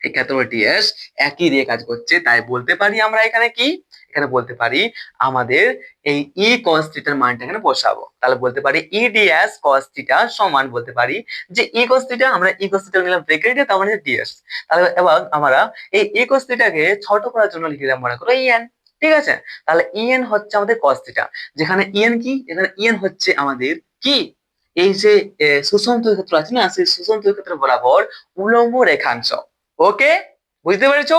এই ক্ষেত্রে ds একই দিয়ে কাজ করছে। তাই বলতে পারি আমরা এখানে কি, এখানে বলতে পারি আমাদের এই ই cos থিটার মানটা এখানে বসাবো। তাহলে বলতে পারি ই ds cos থিটা সমান বলতে পারি যে ই cos থিটা, আমরা ই cos থিটা নিলাম ব্র্যাকেটে, তার মানে ds। তাহলে এবার আমরা এই ই cos থিটাকে ছোট করার জন্য লিখলাম মনে করো en। ঠিক আছে, তাহলে en হচ্ছে আমাদের cos থিটা, যেখানে en কি, এখানে en হচ্ছে আমাদের কি, এই যে সুষম ক্ষেত্র আছে না, সেই সুষম ক্ষেত্র বরাবর উলম্ব রেখাংশ। ওকে, বুঝতে পেরেছো?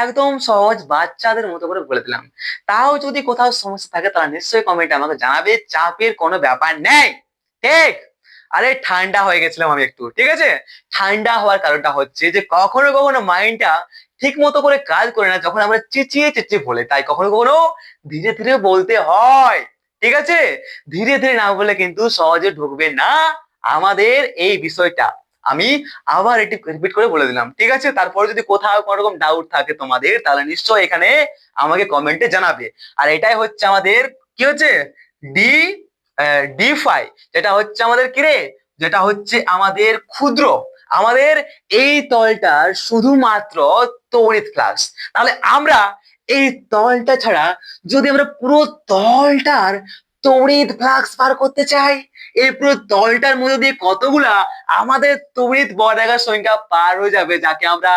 একদম সহজ, বাচ্চাদের মতো করে বলে দিলাম। তাও যদি কোথাও সমস্যা থাকে তাহলে নিশ্চয়ই কমেন্টে আমাকে জানাবে, চাপের কোনো ব্যাপার নেই। ঠিক, আরে ঠান্ডা হয়ে গেছিলাম আমি একটু, ঠিক আছে। ঠান্ডা হওয়ার কারণটা হচ্ছে যে কখনো কখনো মাইন্ডটা ঠিক মতো করে কাজ করে না যখন আমরা চেঁচিয়ে চেঁচিয়ে বলে, তাই কখনো কখনো ধীরে ধীরে বলতে হয়। ঠিক আছে, ধীরে ধীরে না বলে কিন্তু সহজে ঢুকবে না আমাদের এই বিষয়টা। আমি আবার এটি রিপিট করে বলে দিলাম, ঠিক আছে। তারপরে যদি কোথাও কোনো রকম ডাউট থাকে তোমাদের তাহলে নিশ্চয়ই এখানে আমাকে কমেন্টে জানাবে। আর এটাই হচ্ছে আমাদের কি হচ্ছে ডি ডি ফাই, যেটা হচ্ছে আমাদের কি রে, যেটা হচ্ছে আমাদের ক্ষুদ্র, আমাদের এই তলটার শুধুমাত্র তড়িৎ ফ্লাক্স। তাহলে আমরা এই তলটা ছাড়া যদি আমরা পুরো তলটার তড়িৎ ফ্লাক্স বার করতে চাই, এই পুরো তলটার মধ্যে দিয়ে কতগুলা আমাদের তড়িৎ বর্গাকার সংখ্যা পার হয়ে যাবে, যাকে আমরা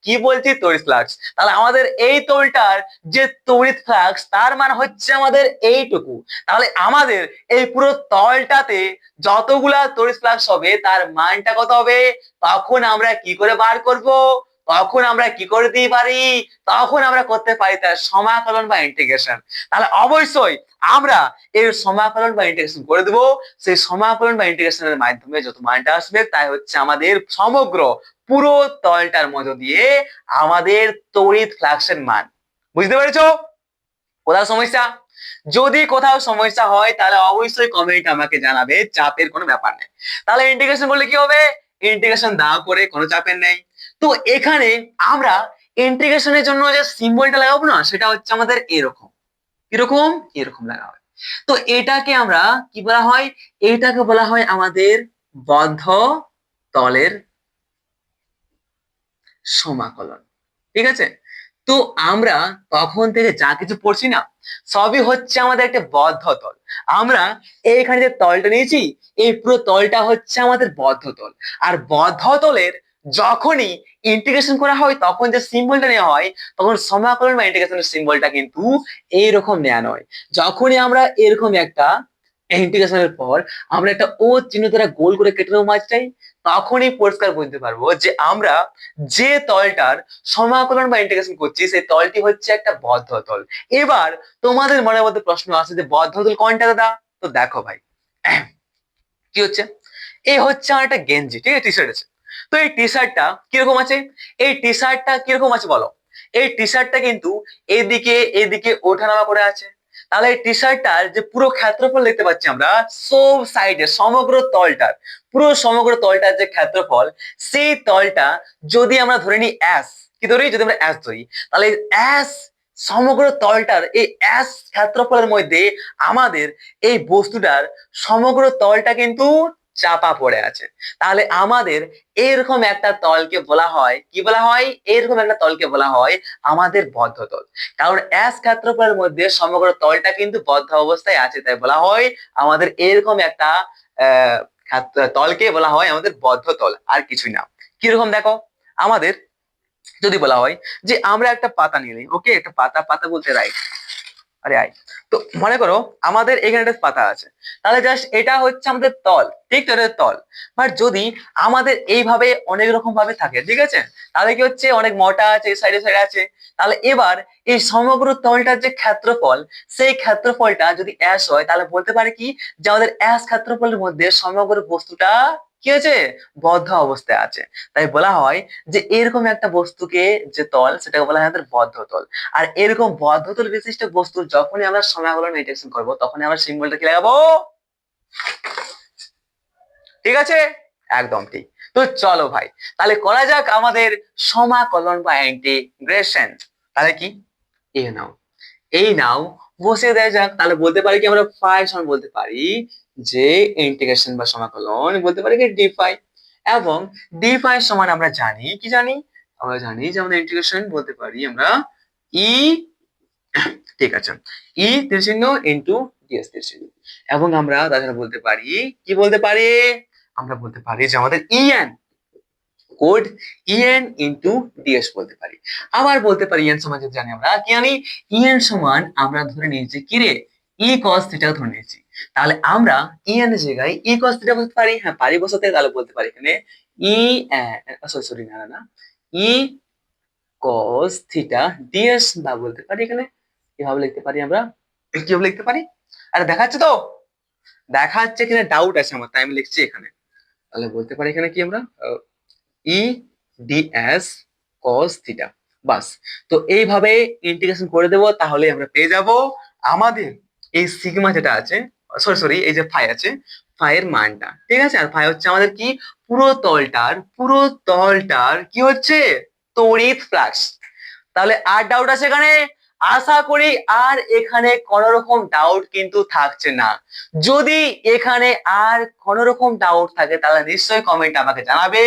কি বলছি, তড়িৎ ফ্লাক্স। তাহলে আমাদের এই তলটার যে তড়িৎ ফ্লাক্স তার মান হচ্ছে আমাদের এইটুকু। তাহলে আমাদের এই পুরো তলটাতে যতগুলা তড়িৎ ফ্লাক্স হবে তার মানটা কত হবে, তখন আমরা কি করে বার করব, তখন আমরা কি করে দিতে পারি, তখন আমরা করতে পারি তার সমাকলন বা ইন্টিগ্রেশন। তাহলে অবশ্যই আমরা এর সমাকলন বা ইন্টিগ্রেশন করে দেবো। সেই সমাকলন বা ইন্টিগ্রেশনের মাধ্যমে যত মানটা আসবে তাই হচ্ছে আমাদের সমগ্র পুরো তলটার মধ্য দিয়ে আমাদের তড়িৎ ফ্লাক্সের মান। বুঝতে পেরেছো কোথাও সমস্যা? যদি কোথাও সমস্যা হয় তাহলে অবশ্যই কমেন্ট আমাকে জানাবে, চাপের কোনো ব্যাপার নেই। তাহলে ইন্টিগ্রেশন করলে কি হবে, ইন্টিগ্রেশন দাও করে কোনো চাপের নেই। তো এখানে আমরা ইন্টিগ্রেশনের জন্য যে সিম্বলটা লাগাবো না, সেটা হচ্ছে আমাদের এরকম, এরকম এরকম লাগাবো। তো এটাকে আমরা কি বলা হয়, এটাকে বলা হয় আমাদের বদ্ধ তলের সমাকলন। ঠিক আছে, তো আমরা তখন থেকে যা কিছু পড়ছি না সবই হচ্ছে আমাদের একটা বদ্ধ তল। আমরা এইখানে যে তলটা নিয়েছি এই পুরো তলটা হচ্ছে আমাদের বদ্ধ তল। আর বদ্ধ তলের যখনই ইন্টিগ্রেশন করা হয় তখন যে সিম্বলটা নেওয়া হয়, তখন সমাকলন বা ইন্টিগ্রেশনের সিম্বলটা কিন্তু এইরকম নেওয়া নয়। যখনই আমরা এরকম একটা ইন্টিগ্রেশনের পর আমরা একটা ও চিহ্ন দ্বারা গোল করে কেটে নেবো মাঝটাই, তখনই পরিষ্কার বুঝতে পারবো যে আমরা যে তলটার সমাকলন বা ইন্টিগ্রেশন করছি সেই তলটি হচ্ছে একটা বদ্ধ তল। এবার তোমাদের মনের মধ্যে প্রশ্ন আসে যে বদ্ধ তল কোনটা দাদা? তো দেখো ভাই, কি হচ্ছে, এই হচ্ছে আমার একটা গেঞ্জি, ঠিক আছে, টি শার্ট আছে। তো এই টি শার্টটা কিরকম আছে, এই টি শার্টটা কিরকম আছে বলো, এই টি শার্টটা কিন্তু এদিকে এদিকে ওঠানামা করে আছে। তাহলে এই টি শার্টটার যে পুরো ক্ষেত্রফল দেখতে পাচ্ছি আমরা সব সাইডে, সমগ্র তলটার, পুরো সমগ্র তলটার যে ক্ষেত্রফল, সেই তলটা যদি আমরা ধরে নিই এস, কি ধরি, যদি আমরা এস ধরি, তাহলে এস সমগ্র তলটার এই এস ক্ষেত্রফলের মধ্যে আমাদের এই বস্তুটার সমগ্র তলটা কিন্তু চাপা পড়ে আছে। তাহলে আমাদের এরকম একটা তলকে বলা হয় কি বলা হয়, এরকম একটা তলকে বলা হয় আমাদের বদ্ধ তল। কারণ এস ক্ষেত্রফলের মধ্যে সমগ্র তলটা কিন্তু বদ্ধ অবস্থায় আছে, তাই বলা হয় আমাদের এরকম একটা তলকে বলা হয় আমাদের বদ্ধ তল, আর কিছুই না। কিরকম দেখো, আমাদের যদি বলা হয় যে আমরা একটা পাতা নিয়ে, ওকে, একটা পাতা, পাতা বলতে রাইট, আরে আয়, তো মনে করো আমাদের এখানে একটা পাতা আছে, তাহলে জাস্ট এটা হচ্ছে আমাদের তল, ঠিক তো, এটা তল। বাট যদি আমাদের এইভাবে অনেক রকম ভাবে থাকে, ঠিক আছে, তাহলে কি হচ্ছে অনেক মোটা আছে, সাইডে সাইডে আছে, তাহলে এবার এই সমগ্র তলটার যে ক্ষেত্রফল, সেই ক্ষেত্রফলটা যদি অ্যাস হয় তাহলে বলতে পারে কি যে আমাদের অ্যাস ক্ষেত্রফলের মধ্যে সমগ্র বস্তুটা কি হয়েছে, বদ্ধ অবস্থায় আছে। তাই বলা হয় যে এরকম একটা বস্তুকে যে তল সেটাকে বলা হয় আমাদের বদ্ধ তল। আর এরকম বদ্ধতল বিশিষ্ট বস্তু যখনই আমরা সমাকলন ইন্টিগ্রেশন করব তখনই আমরা সিম্বলটা কি লাগাবো, ঠিক আছে, একদম ঠিক। তো চলো ভাই তাহলে করা যাক আমাদের সমাকলন বা ইন্টিগ্রেশন। তাহলে কি, এই নাও, এই নাও বসিয়ে দেওয়া যাক, তাহলে বলতে পারি কি আমরা ফাই সমান বলতে পারি যে ইন্টিগ্রেশন বা সমাকলন বলতে পারি কি ডি ফাই, এবং ডি ফাই সমান আমরা জানি কি জানি, আমরা জানি যে আমাদের ইন্টিগ্রেশন বলতে পারি আমরা ই, ঠিক আছে, ই তীর চিহ্ন ইনটু ডিএস তীর চিহ্ন, এবং আমরা তাছাড়া বলতে পারি কি বলতে পারি, আমরা বলতে পারি যে আমাদের EN code EN into DS বলতে পারি। আবার বলতে পারি ইএন সমান যদি জানি আমরা কি জানি, ইএন সমান আমরা ধরে নিয়েছি কি রে, ই কস থিটা ধরে নিয়েছি, তাহলে আমরা ইএন এর জায়গায় ই কস থিটা বলতে পারি, হ্যাঁ পারি বসাতে, তাহলে বলতে পারি এখানে ই, সরি সরি না না না, ই কস থিটা ডিএস, বা বলতে পারি এখানে কিভাবে লিখতে পারি আমরা, কিভাবে লিখতে পারি, আরে দেখাচ্ছে তো, দেখাচ্ছে কিনা ডাউট আছে আমার, তাই আমি লিখছি এখানে, তাহলে বলতে পারি এখানে কি আমরা ই ডিএস কস থিটা, বাস। তো এইভাবে ইন্টিগ্রেশন করে দেব, তাহলে আমরা পেয়ে যাব আমাদের এই সিগমা যেটা আছে, সরি সরি এই যে ফাই আছে, ফাই এর মানটা, ঠিক আছে, আর ফাই হচ্ছে আমাদের কি পুরো তলটার কি হচ্ছে তড়িৎ ফ্লাক্স। তাহলে আর ডাউট আছে এখানে, আশা করি আর এখানে কোন রকম ডাউট কিন্তু থাকছে না। যদি এখানে আর কোন রকম ডাউট থাকে তাহলে নিশ্চয়ই কমেন্ট আমাকে জানাবে,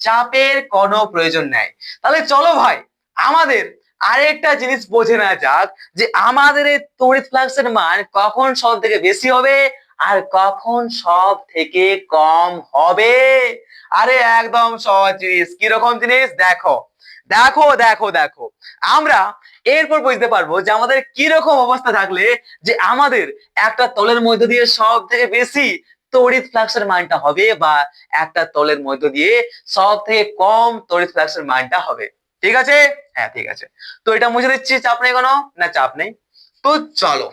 চাপের কোনো প্রয়োজন নেই। তাহলে চলো ভাই আমাদের আরেকটা জিনিস বোঝে না যাক, যে আমাদের এই তড়িৎ ফ্লাক্সের মান কখন সব থেকে বেশি হবে আর কখন সব থেকে কম হবে। আরে একদম সহজ জিনিস, কিরকম জিনিস, দেখো দেখো দেখো দেখো, আমরা এরপর বুঝতে পারবো যে আমাদের কিরকম অবস্থা থাকলে যে আমাদের একটা তলের মধ্য দিয়ে সব থেকে বেশি তড়িৎ ফ্লাক্সের মানটা হবে, বা একটা তলের মধ্য দিয়ে সব থেকে কম তড়িৎ ফ্লাক্সের মানটা হবে। ঠিক আছে, হ্যাঁ ঠিক আছে, তো এটা মুছে দিচ্ছি, চাপ নেই কোনো, না চাপ নেই। তো চলো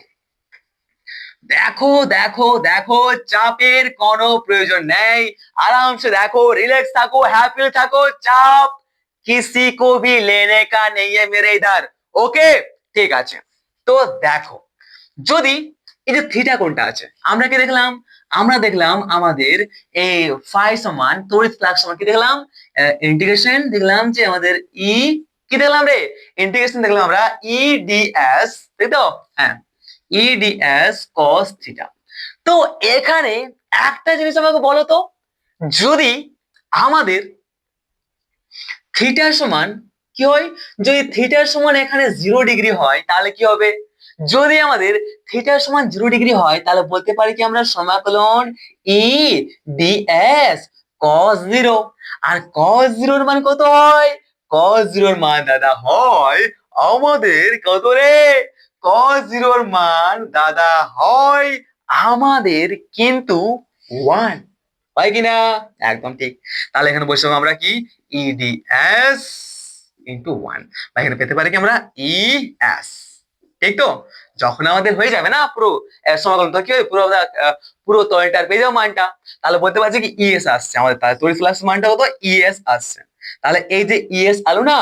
দেখো দেখো দেখো, চাপের কোনো প্রয়োজন নেই, আরামসে দেখো, রিল্যাক্স থাকো, হ্যাপি থাকো, চাপ किसी को भी लेने का नहीं है मेरे इधर, ওকে, ঠিক আছে। তো দেখো যদি এই যে থিটা কোণটা আছে, আমরা কি দেখলাম, আমরা দেখলাম আমাদের এই ফাই সমান তড়িৎ ফ্লাক্স সমান কি দেখলাম, ইন্টিগ্রেশন দেখলাম যে আমাদের ই, কি দেখলাম রে, ইন্টিগ্রেশন দেখলাম আমরা ই ডিএস, তাই তো, হ্যাঁ ই ডিএস কস থিটা। তো এখানে একটা জিনিস আমাকে বলো তো, যদি আমাদের থিটার সমান কি হয়, যদি থিটার সমান এখানে 0 ডিগ্রি হয় তাহলে কি হবে, যদি আমাদের থিটার সমান 0 ডিগ্রি হয় তাহলে বলতে পারি কি আমরা সমাকলন ই ডিএস কস 0, আর কস 0 এর মান কত হয়, কস 0 এর মান দাদা হয় আমাদের কত রে, কস 0 এর মান দাদা হয় আমাদের কিন্তু 1, হয় কিনা, একদম ঠিক। তাহলে এখানে বসে আমরা কি ইডিএস ইন্টু 1, বা এখানে পেতে পারি কি আমরা ইএস, ঠিক তো। যখন আমাদের হয়ে যাবে না পুরো সমাকলন, তো কি হবে পুরো পুরো তলটার পেয়ে যাবো মানটা, তাহলে বলতে পারছি কি ইএস আসছে আমাদের, তাহলে তড়িৎ ফ্লাক্স মানটা কত, ইএস আসছে। তাহলে এই যে ইএস আলো না,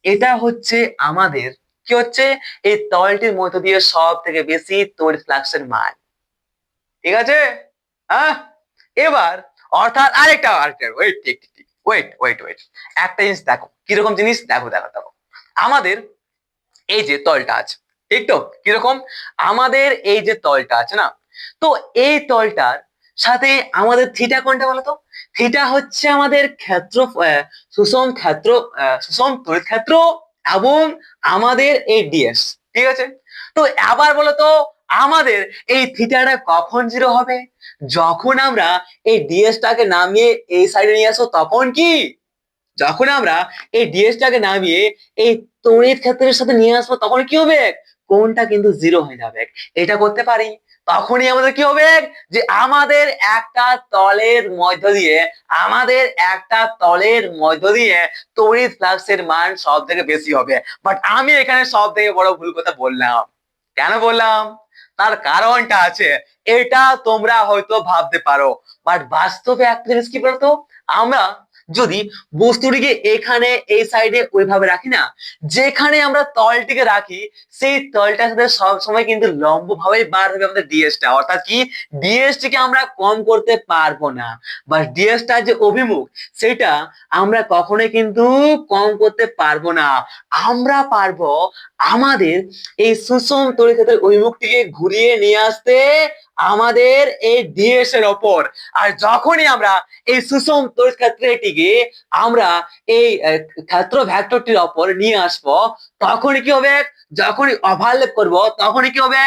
এটা হচ্ছে আমাদের কি হচ্ছে এই তলটির মধ্য দিয়ে সব থেকে বেশি তড়িৎ ফ্লাক্সের মান, ঠিক আছে, হ্যাঁ। এবার অর্থাৎ আরেকটা ওয়েট, ঠিক ঠিক ঠিক, ওয়েট ওয়েট ওয়েট, একটা জিনিস দেখো, কিরকম জিনিস, দেখো দেখো দেখো, আমাদের এই যে তলটা আছে, ঠিক তো, কিরকম, আমাদের এই যে তলটা আছে না, তো এই তলটার সাথে আমাদের থিটা কোনটা বলতো, থিটা হচ্ছে আমাদের ক্ষেত্র, সুষম ক্ষেত্র, সুষম তড়িৎ ক্ষেত্র, এবং আমাদের এই ডিএস, ঠিক আছে। তো আবার বলতো আমাদের এই থিটাটা কখন 0 হবে, যখন আমরা এই ডিএস টাকে নামিয়ে এই সাইডে নিয়ে আসো, তখন কি, যখন আমরা এই ডিএস টাকে নামিয়ে এই তড়িৎ ক্ষেত্রের সাথে নিয়ে আসবো তখন কি হবে, কোণটা কিন্তু 0 হয়ে যাবে, এটা করতে পারি। তখনই আমাদের কি হবে, যে আমাদের একটা তলের মধ্য দিয়ে, আমাদের একটা তলের মধ্য দিয়ে তড়িৎ ফ্লাক্সের মান সব থেকে বেশি হবে। বাট আমি এখানে সব থেকে বড় ভুল কথা বললাম, কেন বললাম, তার কারণটা আছে, এটা তোমরা হয়তো ভাবতে পারো, বাট বাস্তবে একটা জিনিস কি বলতো, আমরা যদি বস্তুটিকে এখানে এই সাইডে ওইভাবে রাখি না, যেখানে আমরা তলটিকে রাখি সেই তলটার সাথে সবসময় কিন্তু লম্ব ভাবেই বার হবে আমাদের ডিএসটা। অর্থাৎ কি, ডিএসটিকে আমরা কম করতে পারবো না, বা ডিএসটার যে অভিমুখ সেটা আমরা কখনোই কিন্তু কম করতে পারবো না। আমরা পারবো আমাদের এই সুষম তড়িৎ ক্ষেত্রের অভিমুখটিকে ঘুরিয়ে নিয়ে আসতে আমাদের এই ডিএস এর ওপর। আর যখনই আমরা এই সুষম তড়িৎ ক্ষেত্রটিকে আমরা এই ক্ষেত্র ভেক্টরটির ওপর নিয়ে আসবো, তখনই কি হবে, যখনই ওভারল্যাপ করব তখনই কি হবে,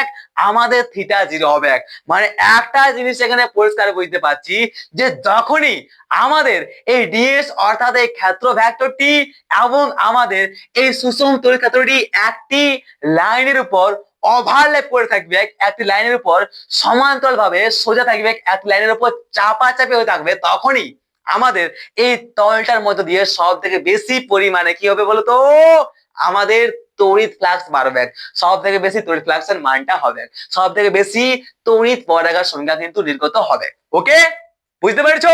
আমাদের থিটা 0 হবে। মানে একটা জিনিস এখানে পরিষ্কার বুঝতে পারছি যে যখনই আমাদের এই ডিএস অর্থাৎ এই ক্ষেত্র ভেক্টরটি এবং আমাদের এই সুষম তড়িৎ ক্ষেত্রটি একটি লাইনের উপর ওভারল্যাপ করে থাকবে, একটি লাইনের উপর সমান্তরাল ভাবে সোজা থাকবে, একটি লাইনের উপর চাপাচাপি হয়ে থাকবে, তখনই আমাদের এই তলটার মধ্য দিয়ে সব থেকে বেশি পরিমাণে কি হবে বলতো, আমাদের তড়িৎ ফ্লাক্স বাড়বে। সব থেকে বেশি তড়িৎ ফ্লাক্সের মানটা হবে, সব থেকে বেশি তড়িৎ পরাগার সংখ্যা কিন্তু নির্গত হবে। ওকে, বুঝতে পেরেছো?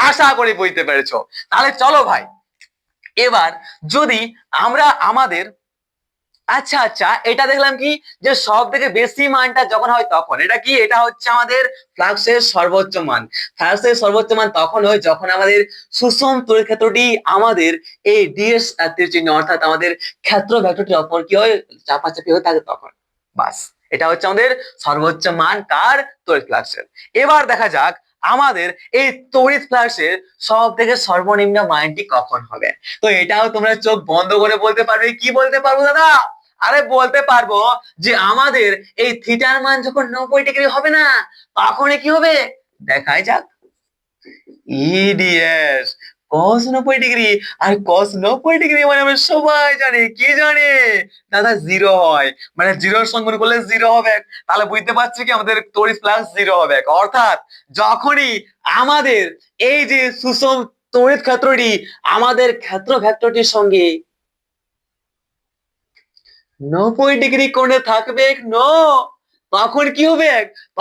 আশা করি বুঝতে পেরেছো। তাহলে চলো ভাই, এবার যদি আমরা আমাদের আচ্ছা আচ্ছা এটা দেখলাম কি, যে সব থেকে বেশি মানটা যখন হয় তখন এটা কি, এটা হচ্ছে আমাদের ফ্লাক্সের সর্বোচ্চ মান। ফ্লাক্সের সর্বোচ্চ মান তখন হয় যখন আমাদের সুষম তড়িৎ ক্ষেত্রটি আমাদের এই ডিএস তীর চিহ্ন অর্থাৎ আমাদের ক্ষেত্র ভেক্টরটির উপর কি হয়, চাপাচাপি হয়ে থাকে তখন। বাস, এটা হচ্ছে আমাদের সর্বোচ্চ মান কার, তড়িৎ ফ্লাক্সের। এবার দেখা যাক আমাদের এই তড়িৎ ফ্লাক্সের সব থেকে সর্বনিম্ন মানটি কখন হবে। তো এটাও তোমরা চোখ বন্ধ করে বলতে পারবে। কি বলতে পারবো দাদা? আরে বলতে পারবো যে আমাদের এই থিটার মান যখন 90 ডিগ্রি হবে না, তখনই কি হবে, দেখাই যাক। EDS, cos 90 degree. আর cos 90 ডিগ্রি মানে আমরা সবাই জানি, কি জানি দাদা, 0 হয়। মানে 0 সঙ্গে গুণ করলে 0 হবে। তাহলে বুঝতে পারছি কি আমাদের তড়িৎ ফ্লাক্স 0 হবে। অর্থাৎ যখনই আমাদের এই যে সুষম তড়িৎ ক্ষেত্রটি আমাদের ক্ষেত্র ভেক্টরটির সঙ্গে 90 ডিগ্রি কোণে থাকবে, তখন কি হবে,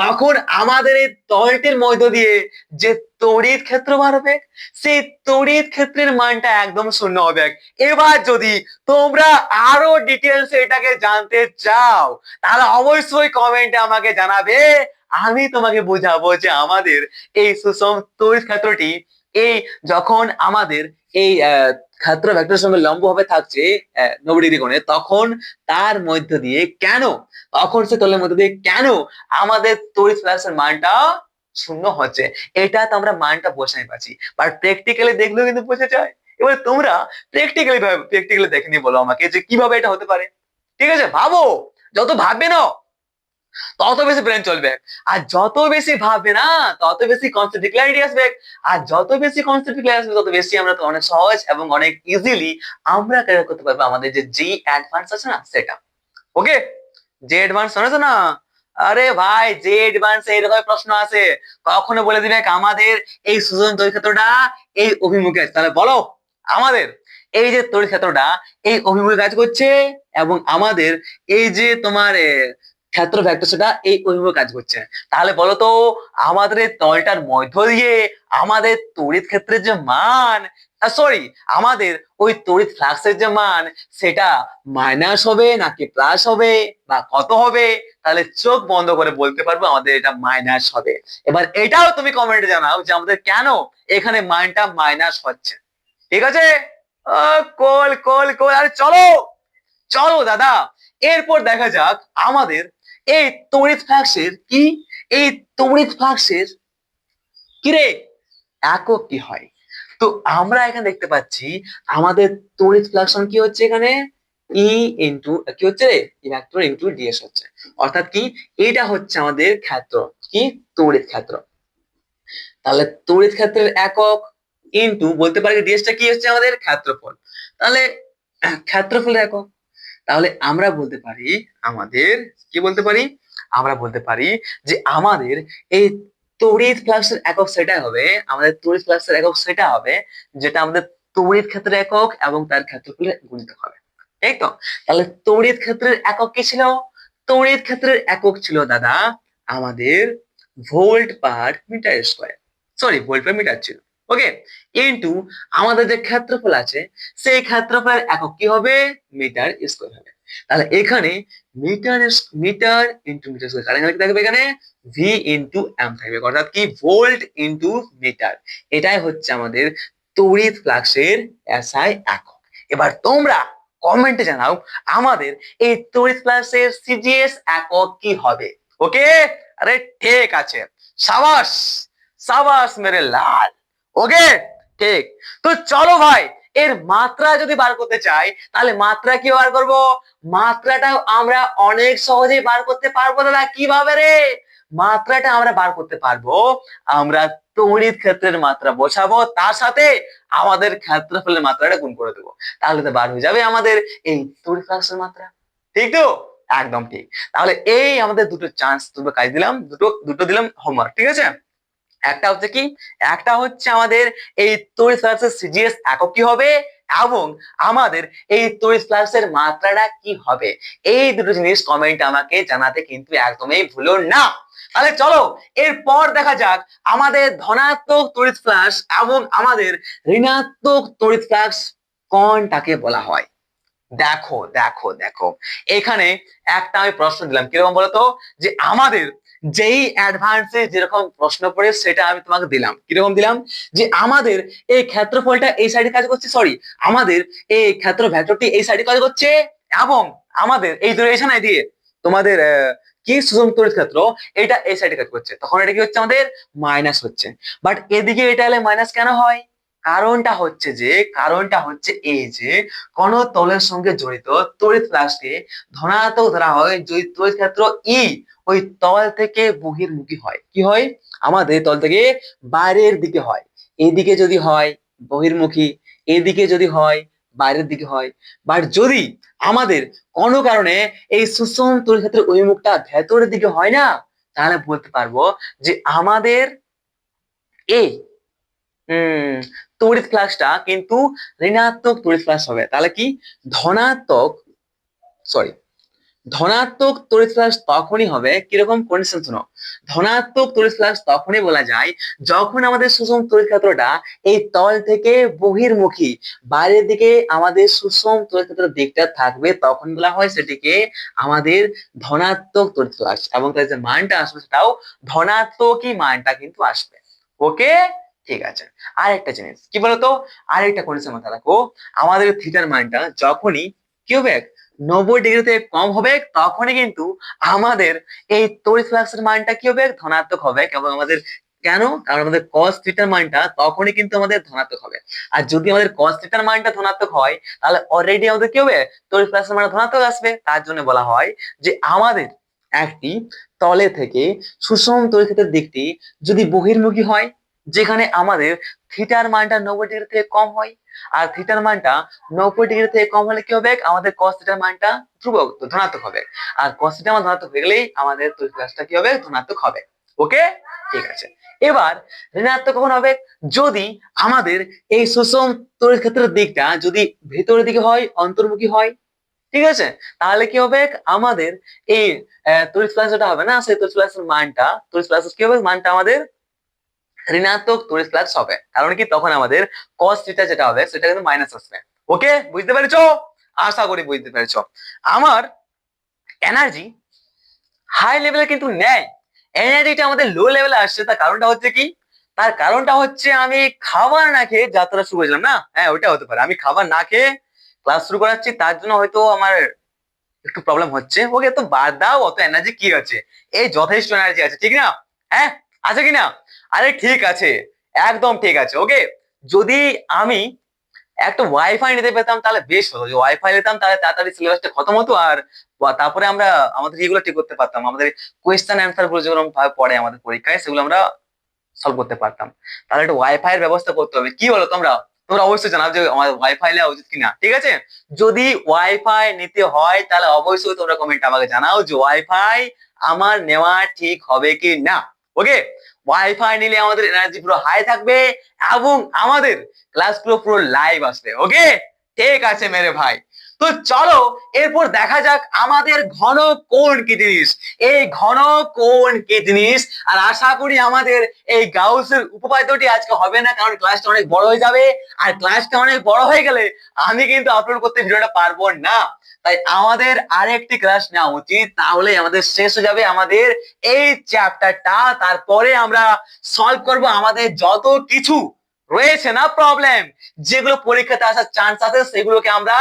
তখন আমাদের এই তলটির মধ্য দিয়ে যে তড়িৎ ক্ষেত্র বাড়বে, সেই তড়িৎ ক্ষেত্রের মানটা একদম 0 হবে। এবার যদি তোমরা আরো ডিটেলস এটাকে জানতে চাও, তাহলে অবশ্যই কমেন্টে আমাকে জানাবে, আমি তোমাকে বোঝাবো যে আমাদের এই সুষম তড়িৎ ক্ষেত্রটি এই যখন আমাদের এই ক্ষেত্র ভেক্টরের সঙ্গে লম্ব ভাবে থাকছে 90 ডিগ্রি কোণে, তখন তার মধ্য দিয়ে কেন, তখন সে তলের মধ্য দিয়ে কেন আমাদের তড়িৎ ফ্লাক্সের মানটা 0 হচ্ছে, এটা তো আমরা মানটা বসাই পাচ্ছি, বাট প্র্যাকটিক্যালি দেখলেও কিন্তু বোঝা যায়। এবার তোমরা প্র্যাকটিক্যালি দেখে নিয়ে বলো আমাকে যে কিভাবে এটা হতে পারে। ঠিক আছে, ভাবো, যত ভাববে না তত বেশি ব্রেন চলবে, আর যত বেশি ভাববে না তত বেশি কনসেপ্ট ক্ল্যারিটি আসবে, আর যত বেশি কনসেপ্ট ক্লিয়ার আসবে তত বেশি আমরা তো অনেক সহজ এবং অনেক ইজিলি আমরা ক্লিয়ার করতে পারবো আমাদের যে জি অ্যাডভান্স আছে না সেটা। ওকে, যে অ্যাডভান্স আছে না, আরে ভাই যে অ্যাডভান্স এইরকম প্রশ্ন আছে, কখনো বলে দিবে আমাদের এই সুষম তড়িৎ ক্ষেত্রটা এই অভিমুখে আছে, তাহলে বলো আমাদের এই যে তড়িৎ ক্ষেত্রটা এই অভিমুখে কাজ করছে এবং আমাদের এই যে তোমার ক্ষেত্র ভেক্টর সেটা এই অভিমুখে কাজ করছে, তাহলে বলো তো আমাদের এই তলটার মধ্য দিয়ে আমাদের তড়িৎ ক্ষেত্রের যে মান, সরি আমাদের ওই তড়িৎ ফ্লাক্সের যে মান, সেটা মাইনাস হবে নাকি প্লাস হবে বা কত হবে, তাহলে চোখ বন্ধ করে বলতে পারবো আমাদের এটা মাইনাস হবে। এবার এটাও তুমি কমেন্টে জানাও যে আমাদের কেন এখানে মানটা মাইনাস হচ্ছে। ঠিক আছে, কোল কোল কোল, আরে চলো চলো দাদা, এরপর দেখা যাক আমাদের এই তড়িৎ ফ্লাক্সের কি, এই তড়িৎ ফ্লাক্সের কিরে একক কি হয়। তো আমরা এখানে দেখতে পাচ্ছি আমাদের তড়িৎ ফ্লাক্স কি হচ্ছে এখানে, ই ইনটু কি হচ্ছে রে, ই ভেক্টর ইনটু ডিএস হচ্ছে। অর্থাৎ কি, এটা হচ্ছে আমাদের ক্ষেত্র, কি তড়িৎ ক্ষেত্র। তাহলে তড়িৎ ক্ষেত্রের একক ইনটু বলতে পারি ডিএসটা কি হচ্ছে আমাদের ক্ষেত্রফল, তাহলে ক্ষেত্রফলের একক। তাহলে আমরা বলতে পারি আমাদের, কি বলতে পারি, আমরা বলতে পারি যে আমাদের এই তড়িৎ ফ্লাক্সের একক সেটা হবে, আমাদের তড়িৎ ফ্লাক্সের একক সেটা হবে যেটা আমাদের তড়িৎ ক্ষেত্রের একক এবং তার ক্ষেত্রফলের গুণিতক হবে। তাই তো, তাহলে তড়িৎ ক্ষেত্রের একক কি ছিল, তড়িৎ ক্ষেত্রের একক ছিল দাদা আমাদের volt per metre square, sorry volt per metre ছিল। ওকে, ইনটু আমাদের যে ক্ষেত্রফল আছে সেই ক্ষেত্রফলের একক কি হবে, মিটার স্কয়ার হবে। তাহলে এখানে metre metre into metre square, কারণ এখানে কি থাকবে, এখানে ভি ইনটু এম থাকবে, অর্থাৎ কি ভোল্ট ইনটু মিটার। এটাই হচ্ছে আমাদের তড়িৎ ফ্লাক্সের এসআই একক। এবার তোমরা কমেন্টে জানাও আমাদের এই তড়িৎ ফ্লাক্সের সিজিএস একক কি হবে। ওকে, আরে ঠিক আছে, সাবাস সাবাস মেরে লাল। ওকে, ঠিক। তো চলো ভাই, এর মাত্রা যদি বার করতে চাই তাহলে মাত্রা কি বার করব, মাত্রাটাও আমরা অনেক সহজেই বার করতে পারবো। দাদা কিভাবে রে, মাত্রাটা আমরা বার করতে পারবো, আমরা তড়িৎ ক্ষেত্রের মাত্রা বসাবো, তার সাথে আমাদের ক্ষেত্রফলের মাত্রাটা গুণ করে দেবো, তাহলে তো বার হয়ে যাবে আমাদের এই তড়িৎ ফ্লাক্সের মাত্রা। ঠিক তো, একদম ঠিক। তাহলে এই আমাদের দুটো চান্স, দুটো কাজ দিলাম, দুটো দুটো দিলাম হোমওয়ার্ক, ঠিক আছে। একটা হচ্ছে কি, একটা হচ্ছে আমাদের এই তড়িৎ ফ্লাক্সের সিজিএস একক কি হবে, এবং আমাদের এই তড়িৎ ফ্লাক্সের মাত্রাটা কি হবে। এই দুটো জিনিস কমেন্ট আমাকে জানাতে কিন্তু একদমই ভুলো না। তাহলে চলো এরপর দেখা যাক আমাদের ধনাত্মক তড়িৎ ফ্লাক্স এবং আমাদের ঋণাত্মক তড়িৎ ফ্লাক্স কোনটাকে বলা হয়। দেখো দেখো দেখো, এখানে একটা আমি প্রশ্ন দিলাম, কিরকম বলতো, যে আমাদের যেই অ্যাডভান্সে যেরকম প্রশ্ন পড়ে সেটা আমি তোমাকে দিলাম, কিরকম দিলাম, যে আমাদের এই ক্ষেত্রফলটা এই সাইডে কাজ করছে, সরি আমাদের এই ক্ষেত্র ভেক্টরটি এই সাইডে কাজ করছে, এবং আমাদের এই ডিউরেশন দিয়ে তোমাদের কি সুষম তড়িৎ ক্ষেত্র এটা এই সাইডে কাজ করছে, তখন এটা কি হচ্ছে, আমাদের মাইনাস হচ্ছে। বাট এদিকে এটা এলে মাইনাস কেন হয়, কারণটা হচ্ছে এই যে কোন তলের সঙ্গে জড়িত তড়িৎ ফ্লাক্সকে ধনাত্মক ধরা হয় যদি তড়িৎ ক্ষেত্র ই ওই তল থেকে বহির্মুখী হয়। কি হয়, আমাদের তল থেকে বাইরের দিকে হয়। এদিকে যদি হয় বহির্মুখী, এদিকে যদি হয় বাইরের দিকে হয়। বাট যদি আমাদের কোনো কারণে এই সুষম তড়িৎ ক্ষেত্রের অভিমুখটা ভেতরের দিকে হয় না, তাহলে বলতে পারবো যে আমাদের এই তড়িৎ ফ্লাক্সটা কিন্তু ঋণাত্মক তড়িৎ ফ্লাক্স হবে। তাহলে কি, ধনাত্মক সরি ধনাত্মক তড়িৎ ফ্লাক্স তখনই হবে, কিরকম কন্ডিশন শোনো, ধনাত্মক তড়িৎ ফ্লাক্স তখনই বলা যায় যখন আমাদের সুষম তড়িৎ ক্ষেত্রটা এই তল থেকে বহির্মুখী বাইরের দিকে আমাদের সুষম তড়িৎ ক্ষেত্রের দিকটা থাকবে, তখন বলা হয় সেটিকে আমাদের ধনাত্মক তড়িৎ ফ্লাক্স, এবং তার যে মানটা আসবে সেটাও ধনাত্মকই মানটা কিন্তু আসবে। ওকে, ঠিক আছে। আরেকটা জিনিস কি বলতো, আরেকটা কন্ডিশন মাথায় রাখো, আমাদের থিটার মানটা যখনই কি হবে 90 ডিগ্রি থেকে কম হবে, তখনই কিন্তু আমাদের এই তড়িৎ ফ্লাক্সের মানটা কি হবে, ধনাত্মক হবে। এবং আমাদের কেন, কারণ আমাদের cos থিটার মানটা তখনই কিন্তু আমাদের ধনাত্মক হবে। আর যদি আমাদের cos থিটার মানটা ধনাত্মক হয় তাহলে অলরেডি আমাদের কি হবে, তড়িৎ ফ্লাক্সের মান ধনাত্মক আসবে। তার জন্য বলা হয় যে আমাদের একটি তলে থেকে সুষম তড়িৎ ক্ষেত্রের দিকটি যদি বহির্মুখী হয়, যেখানে আমাদের থিটার মানটা 90 ডিগ্রি থেকে কম হয়, আর থিটার মানটা 90 ডিগ্রি থেকে কম হলে কি হবে, আমাদের cos থিটার মানটা ধ্রুবক ধনাত্মক হবে। আর cos থিটার মান ধনাত্মক হয়ে গেলেই আমাদের তড়িৎ ফ্লাক্সটা কি হবে, ধনাত্মক হবে। ওকে, ঠিক আছে। এবার ঋণাত্মক কখন হবে, যদি আমাদের এই সুষম তড়িৎ ক্ষেত্রের দিকটা যদি ভেতরের দিকে হয়, অন্তর্মুখী হয়, ঠিক আছে, তাহলে কি হবে, আমাদের এই তড়িৎ ফ্লাক্স যেটা হবে না, সেই তড়িৎ ফ্লাক্সের মানটা, তড়িৎ ফ্লাক্স কি হবে, মানটা আমাদের ঋণাত্মক তড়িৎ ফ্লাক্স হবে। কারণ কি, তখন আমাদের cos থিটা যেটা হবে সেটা কিন্তু মাইনাস আসবে। ওকে, বুঝতে পেরেছো, আশা করি বুঝতে পেরেছো। আমার এনার্জি হাই লেভেলে কিন্তু নেই, এনার্জিটা আমাদের লো লেভেলে আসছে। তার কারণটা হচ্ছে কি, তার কারণটা হচ্ছে আমি খাবার না খেয়ে যাত্রা শুরু করেছিলাম না, হ্যাঁ ওইটা হতে পারে, আমি খাবার না খেয়ে ক্লাস শুরু করাচ্ছি, তার জন্য হয়তো আমার একটু প্রবলেম হচ্ছে। ওকে, তো বাদ দাও, অত এনার্জি কি আছে, এই যথেষ্ট এনার্জি আছে, ঠিক না, হ্যাঁ আছে কিনা, আরে ঠিক আছে, একদম ঠিক আছে। ওকে, যদি আমি একটা ওয়াইফাই নিতে পেতাম তাহলে বেশ হতো, যে ওয়াইফাই নিতাম তাহলে তাড়াতাড়ি সিলেবাসটা খতম হতো, আর তারপরে আমরা আমাদের ইয়েগুলো ঠিক করতে পারতাম, আমাদের কোয়েশ্চেন অ্যান্সার গুলো যেগুলো ভাবে পড়ে আমাদের পরীক্ষায় সেগুলো আমরা সলভ করতে পারতাম। তাহলে একটা ওয়াইফাই এর ব্যবস্থা করতে হবে, কি বলো তোমরা, তোমরা অবশ্যই জানাও যে আমাদের ওয়াইফাই নেওয়া উচিত কিনা, ঠিক আছে। যদি ওয়াইফাই নিতে হয় তাহলে অবশ্যই তোমরা কমেন্ট আমাকে জানাও যে ওয়াইফাই আমার নেওয়া ঠিক হবে কি না। ওকে, ওয়াইফাই নিলে আমাদের এনার্জি পুরো হাই থাকবে এবং আমাদের ক্লাসগুলো পুরো লাইভ আসবে। ওকে, ঠিক আছে মেরে ভাই। তো চলো এরপর দেখা যাক আমাদের ঘন কোণ কি জিনিস। এই ঘন কোণ কি জিনিস, আর আশা করি আমাদের এই গাউসের উপপাদ্যটি আজকে হবে না, কারণ ক্লাসটা অনেক বড় হয়ে যাবে, আর ক্লাসটা অনেক বড় হয়ে গেলে আমি কিন্তু আপলোড করতে ভিডিওটা পারবো না। তাই আমাদের আরেকটি ক্লাস নেওয়া উচিত, তাহলে আমাদের শেষ হয়ে যাবে আমাদের এই চ্যাপ্টারটা। তারপরে আমরা সলভ করব আমাদের যত কিছু রয়েছে না প্রবলেম, যেগুলো পরীক্ষাতে আসার চান্স আছে সেগুলোকে আমরা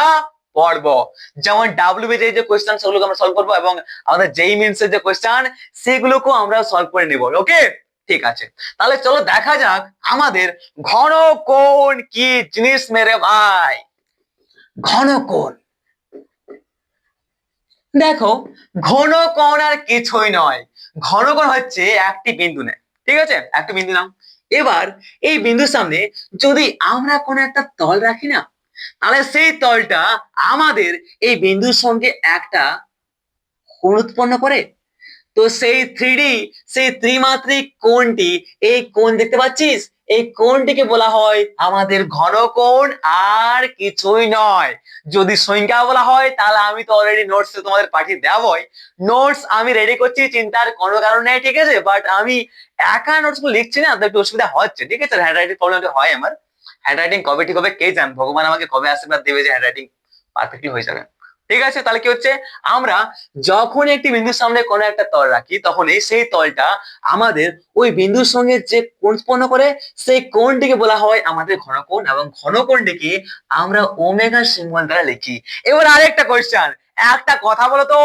পড়বো। যেমন ডাব্লিউবিসি যে কোশ্চেন সেগুলোকে আমরা সলভ করবো, এবং আমাদের জেইই মেইনস এর যে কোশ্চেন সেগুলোকেও আমরা সলভ করে নেব। ওকে, ঠিক আছে, তাহলে চলো দেখা যাক আমাদের ঘন কোণ কি জিনিস মেরে ভাই। ঘন কোণ, দেখো ঘন কোণ আর কিছুই নয়, ঘন কোণ হচ্ছে একটি বিন্দু নেয়, ঠিক আছে, একটি বিন্দু নাও। এবার এই বিন্দুর সামনে যদি আমরা কোনো একটা তল রাখি না, তাহলে সেই তলটা আমাদের এই বিন্দুর সঙ্গে একটা কোণ উৎপন্ন করে। তো সেই সেই ত্রিমাত্রিক কোণটি, এই কোণ দেখতে পাচ্ছিস, এই কোণটিকে বলা হয় আমাদের ঘন কোণ, আর কিছুই নয়। যদি সংখ্যা বলা হয় তাহলে আমি তো অলরেডি নোটস তোমাদের পাঠিয়ে দেবই, নোটস আমি রেডি করছি, চিন্তার কোনো কারণ নেই, ঠিক আছে। বাট আমি একা নোটস গুলো লিখছি না, তো একটু অসুবিধা হচ্ছে, ঠিক আছে। হ্যান্ডরাইটিং প্রবলেম হয় আমার, হ্যান্ডরাইটিং কবে ঠিক হবে কে জান, ভগবান আমাকে কবে আশীর্বাদ দেবে যে হ্যান্ডরাইটিং পারফেক্টলি হয়ে যাবে, ঠিক আছে। তাহলে কি হচ্ছে, আমরা যখন একটি বিন্দুর সামনে কোনো একটা তল রাখি, তখন সেই তলটা আমাদের ওই বিন্দুর সঙ্গে যে কোণ উৎপন্ন করে সেই কোণটিকে বলা হয় আমাদের ঘনকোণ, এবং ঘনকোণটিকে আমরা ওমেগা সিম্বল দ্বারা লিখি। এবার আরেকটা কোশ্চেন, একটা কথা বলো তো,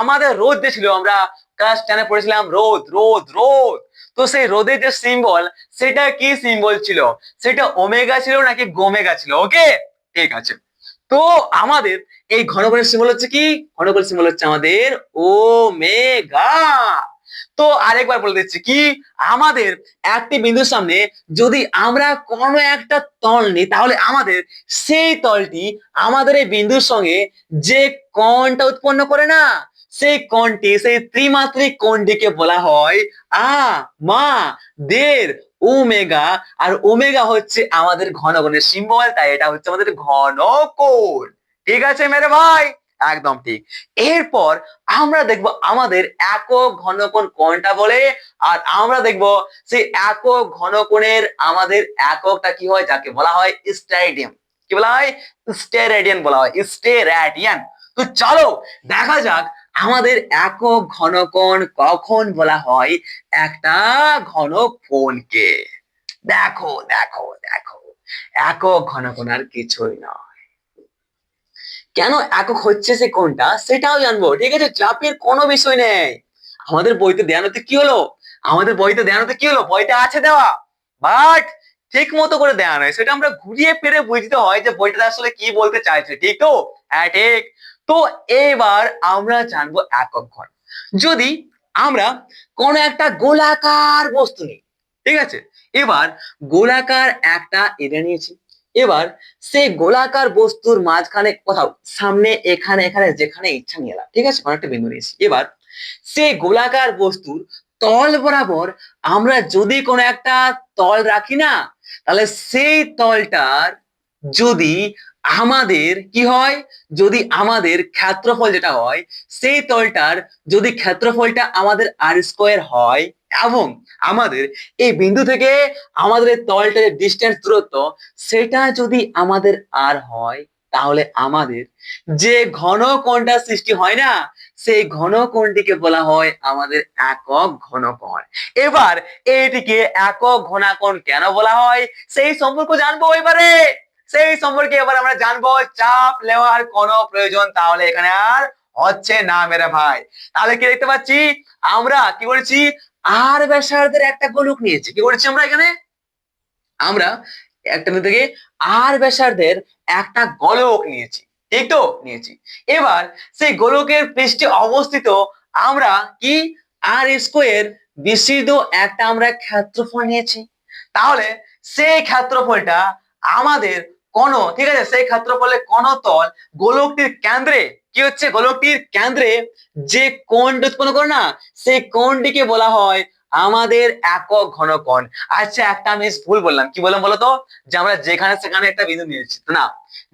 আমাদের রোদ যে ছিল, আমরা ক্লাস 10 পড়েছিলাম রোদ রোদ রোদ, তো সেই রোদের যে সিম্বল সেটা কি সিম্বল ছিল, সেটা ওমেগা ছিল নাকি গোমেগা ছিল? ওকে, ঠিক আছে। তো আমাদের এই ঘনকোণের সিম্বল হচ্ছে কি, ঘনকোণের সিম্বল হচ্ছে আমাদের ওমেগা। তো আরেকবার বলে দিচ্ছি কি, আমাদের একটি বিন্দুর সামনে যদি আমরা কোনো একটা তল নিই, তাহলে আমাদের সেই তলটি আমাদের এই বিন্দুর সঙ্গে যে কোণটা উৎপন্ন করে না, সেই কোণটি, সেই ত্রিমাত্রিক কোণটিকে বলা হয় আমাদের ওমেগা। আর ওমেগা হচ্ছে আমাদের ঘনকোণের সিম্বল, তাই এটা হচ্ছে আমাদের ঘনকোণ, ঠিক আছে মেরে ভাই, একদম ঠিক। এরপর আমরা দেখব আমাদের একক ঘনকোণ কোনটা বলে, আর আমরা দেখব সেই একক ঘনকোণের আমাদের এককটা কি হয়, যাকে বলা হয় স্টেরেডিয়ান। কি বলা হয়? স্টেরেডিয়ান বলা হয়, স্টেরেডিয়ান। তো চলো দেখা যাক আমাদের একক ঘনকোণ কখন বলা হয় একটা ঘনকোণকে। দেখো দেখো দেখো, একক ঘনকোণ আর কিছুই না। কেন একক হচ্ছে সে কোনটা সেটাও জানবো, ঠিক আছে, চাপের কোনো বিষয় নেই। আমাদের বইতে দেয়ানোতে কি হলো, আমাদের বইতে দেয়ানোতে কি হলো, বইতে আছে দেওয়া, বাট ঠিক মতো করে দেয়া নয়, সেটা আমরা ঘুরিয়ে ফিরে বুঝতে হয় যে বইটা আসলে কি বলতে চাইছে, ঠিক তো? হ্যাঁ ঠিক। তো এবার আমরা জানবো একক ঘন। যদি আমরা কোন একটা গোলাকার বস্তু নিই, ঠিক আছে, এবার গোলাকার একটা এটা নিয়েছি, এবার সেই গোলাকার বস্তুর মাঝখানে কোথাও সামনে এখানে এখানে যেখানে ইচ্ছা নিয়ে এলাম, ঠিক আছে, অনেকটা বিন্দু নিয়েছি। এবার সেই গোলাকার বস্তুর তল বরাবর আমরা যদি কোনো একটা তল রাখি না, তাহলে সেই তলটার যদি আমাদের কি হয়, যদি আমাদের ক্ষেত্রফল যেটা হয়, সেই তলটার যদি ক্ষেত্রফলটা আমাদের আর স্কোয়ার হয়, এবং আমাদের এই বিন্দু থেকে আমাদের এই তলটার ডিস্টেন্স দূরত্ব সেটা যদি আমাদের আর হয়, তাহলে আমাদের যে ঘন কোণটা সৃষ্টি হয় না, সেই ঘন কোণটিকে বলা হয় আমাদের একক ঘনকোণ। এবার এটিকে একক ঘনকোণ কেন বলা হয় সেই সম্পর্ক জানবো এবারে, সেই সম্পর্কে এবার আমরা জানবো। চাপ নেওয়ার কোনো প্রয়োজন তাহলে এখানে আর হচ্ছে না মেরে ভাই। তাহলে কি দেখতে পাচ্ছি, আমরা কি করেছি, আর ব্যাসার্ধের একটা গোলক নিয়েছি। কি করেছি আমরা এখানে, আমরা একটা থেকে আর ব্যাসার্ধের একটা গোলক নিয়েছি, ঠিক তো, নিয়েছি। এবার সেই গোলকের পৃষ্ঠে অবস্থিত আমরা কি আর স্কোয়ার বিস্তৃত একটা আমরা ক্ষেত্রফল নিয়েছি। তাহলে সেই ক্ষেত্রফলটা আমাদের কোন, ঠিক আছে, সেই ক্ষেত্রফলে কোন তল গোলকটির কেন্দ্রে কি হচ্ছে, গোলকটির কেন্দ্রে যে কোণটা উৎপন্ন করে না, সেই কোণটিকে বলা হয় আমাদের একক ঘনকোণ। আচ্ছা একটা আমি ভুল বললাম, কি বললাম বলতো, যে আমরা যেখানে সেখানে একটা বিন্দু নিয়েছি, তো না,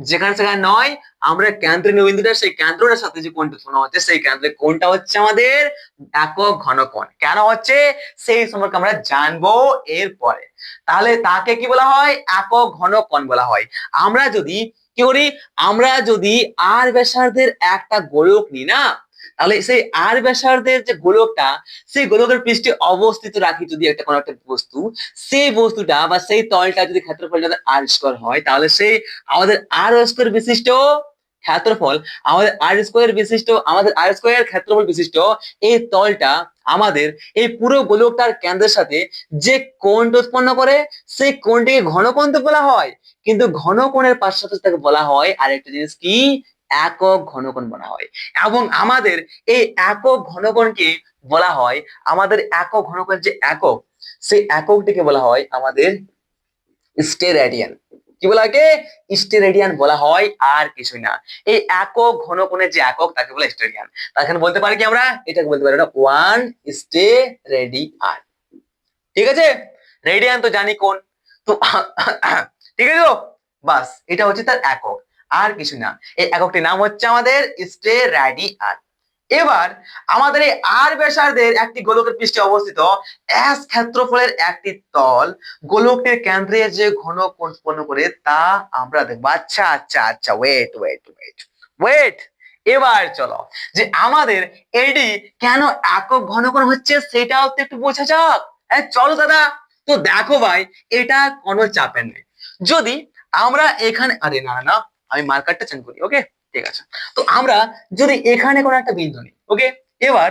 যেখানে সেখানে নয়, আমরা কেন্দ্রীয় বিন্দুটা, সেই কেন্দ্রটার সাথে যে কোণটা উৎপন্ন হচ্ছে সেই কেন্দ্রের কোণটা হচ্ছে আমাদের একক ঘনকোণ। কেন হচ্ছে সেই সম্পর্কে আমরা জানবো এরপরে। তাহলে তাকে কি বলা হয়? একক ঘনকোণ বলা হয়। আমরা যদি কি করি, আমরা যদি আর ব্যাসার্ধের একটা গোলক নিই না, তাহলে সেই আর ব্যাসার্ধের যে গোলকটা, সেই গোলকের পৃষ্ঠে অবস্থিত রাখি যদি একটা কোনো একটা বস্তু, সেই বস্তুটা বা সেই তলটা যদি ক্ষেত্রফল আর স্কয়ার হয়, তাহলে সেই আমাদের আর স্কয়ার বিশিষ্ট ক্ষেত্রফল, আমাদের আর স্কয়ার ক্ষেত্রফল বিশিষ্ট এই তলটা আমাদের এই পুরো গোলকটার কেন্দ্রের সাথে যে কোণটা উৎপন্ন করে, সেই কোণটিকে ঘনকোণ তো বলা হয়, কিন্তু ঘনকোণের পাশাপাশি তাকে বলা হয় আরেকটা জিনিস কি, একক ঘনকোণ বলা হয়। এবং আমাদের এই একক ঘনকোণকে বলা হয়, আমাদের একক ঘনকোণের যে একক, সেই এককটিকে বলা হয় আমাদের স্টেরেডিয়ান। কি বলা হয়? স্টেরেডিয়ান বলা হয়, আর কিছুই না। এই একক ঘনকোণের যে একক তাকে বলে স্টেরেডিয়ান। তাহলে বলতে পারি কি আমরা, এটাকে বলতে পারি এটা 1 স্টেরেডিয়ান। ঠিক আছে, রেডিয়ান তো জানি কোন, তো ঠিক আছে তো, বাস এটা হচ্ছে তার একক, আর কিছু না। এই এককটির নাম হচ্ছে আমাদের স্টেরেডিয়ান। এবার আমাদের এই আর ব্যাসার্ধের একটি গোলকের পৃষ্ঠে অবস্থিত এস ক্ষেত্রফলের একটি তল গোলকের কেন্দ্রে যে ঘনকোণ উৎপন্ন করে তা আমরা দেখবো। আচ্ছা আচ্ছা আচ্ছা, ওয়েট ওয়েট ওয়েট ওয়েট, এবার চলো যে আমাদের এডি কেন একক ঘনকোণ হচ্ছে সেটাও তো একটু বোঝা যাক। চলো দাদা, তো দেখো ভাই, এটা কোনো চাপের নেই। যদি আমরা এখানে, আরে না না, আমি মার্কারটা চেঞ্জ করি, ওকে ঠিক আছে। তো আমরা যদি এখানে কোনো একটা বিন্দু নিই, ওকে, এবার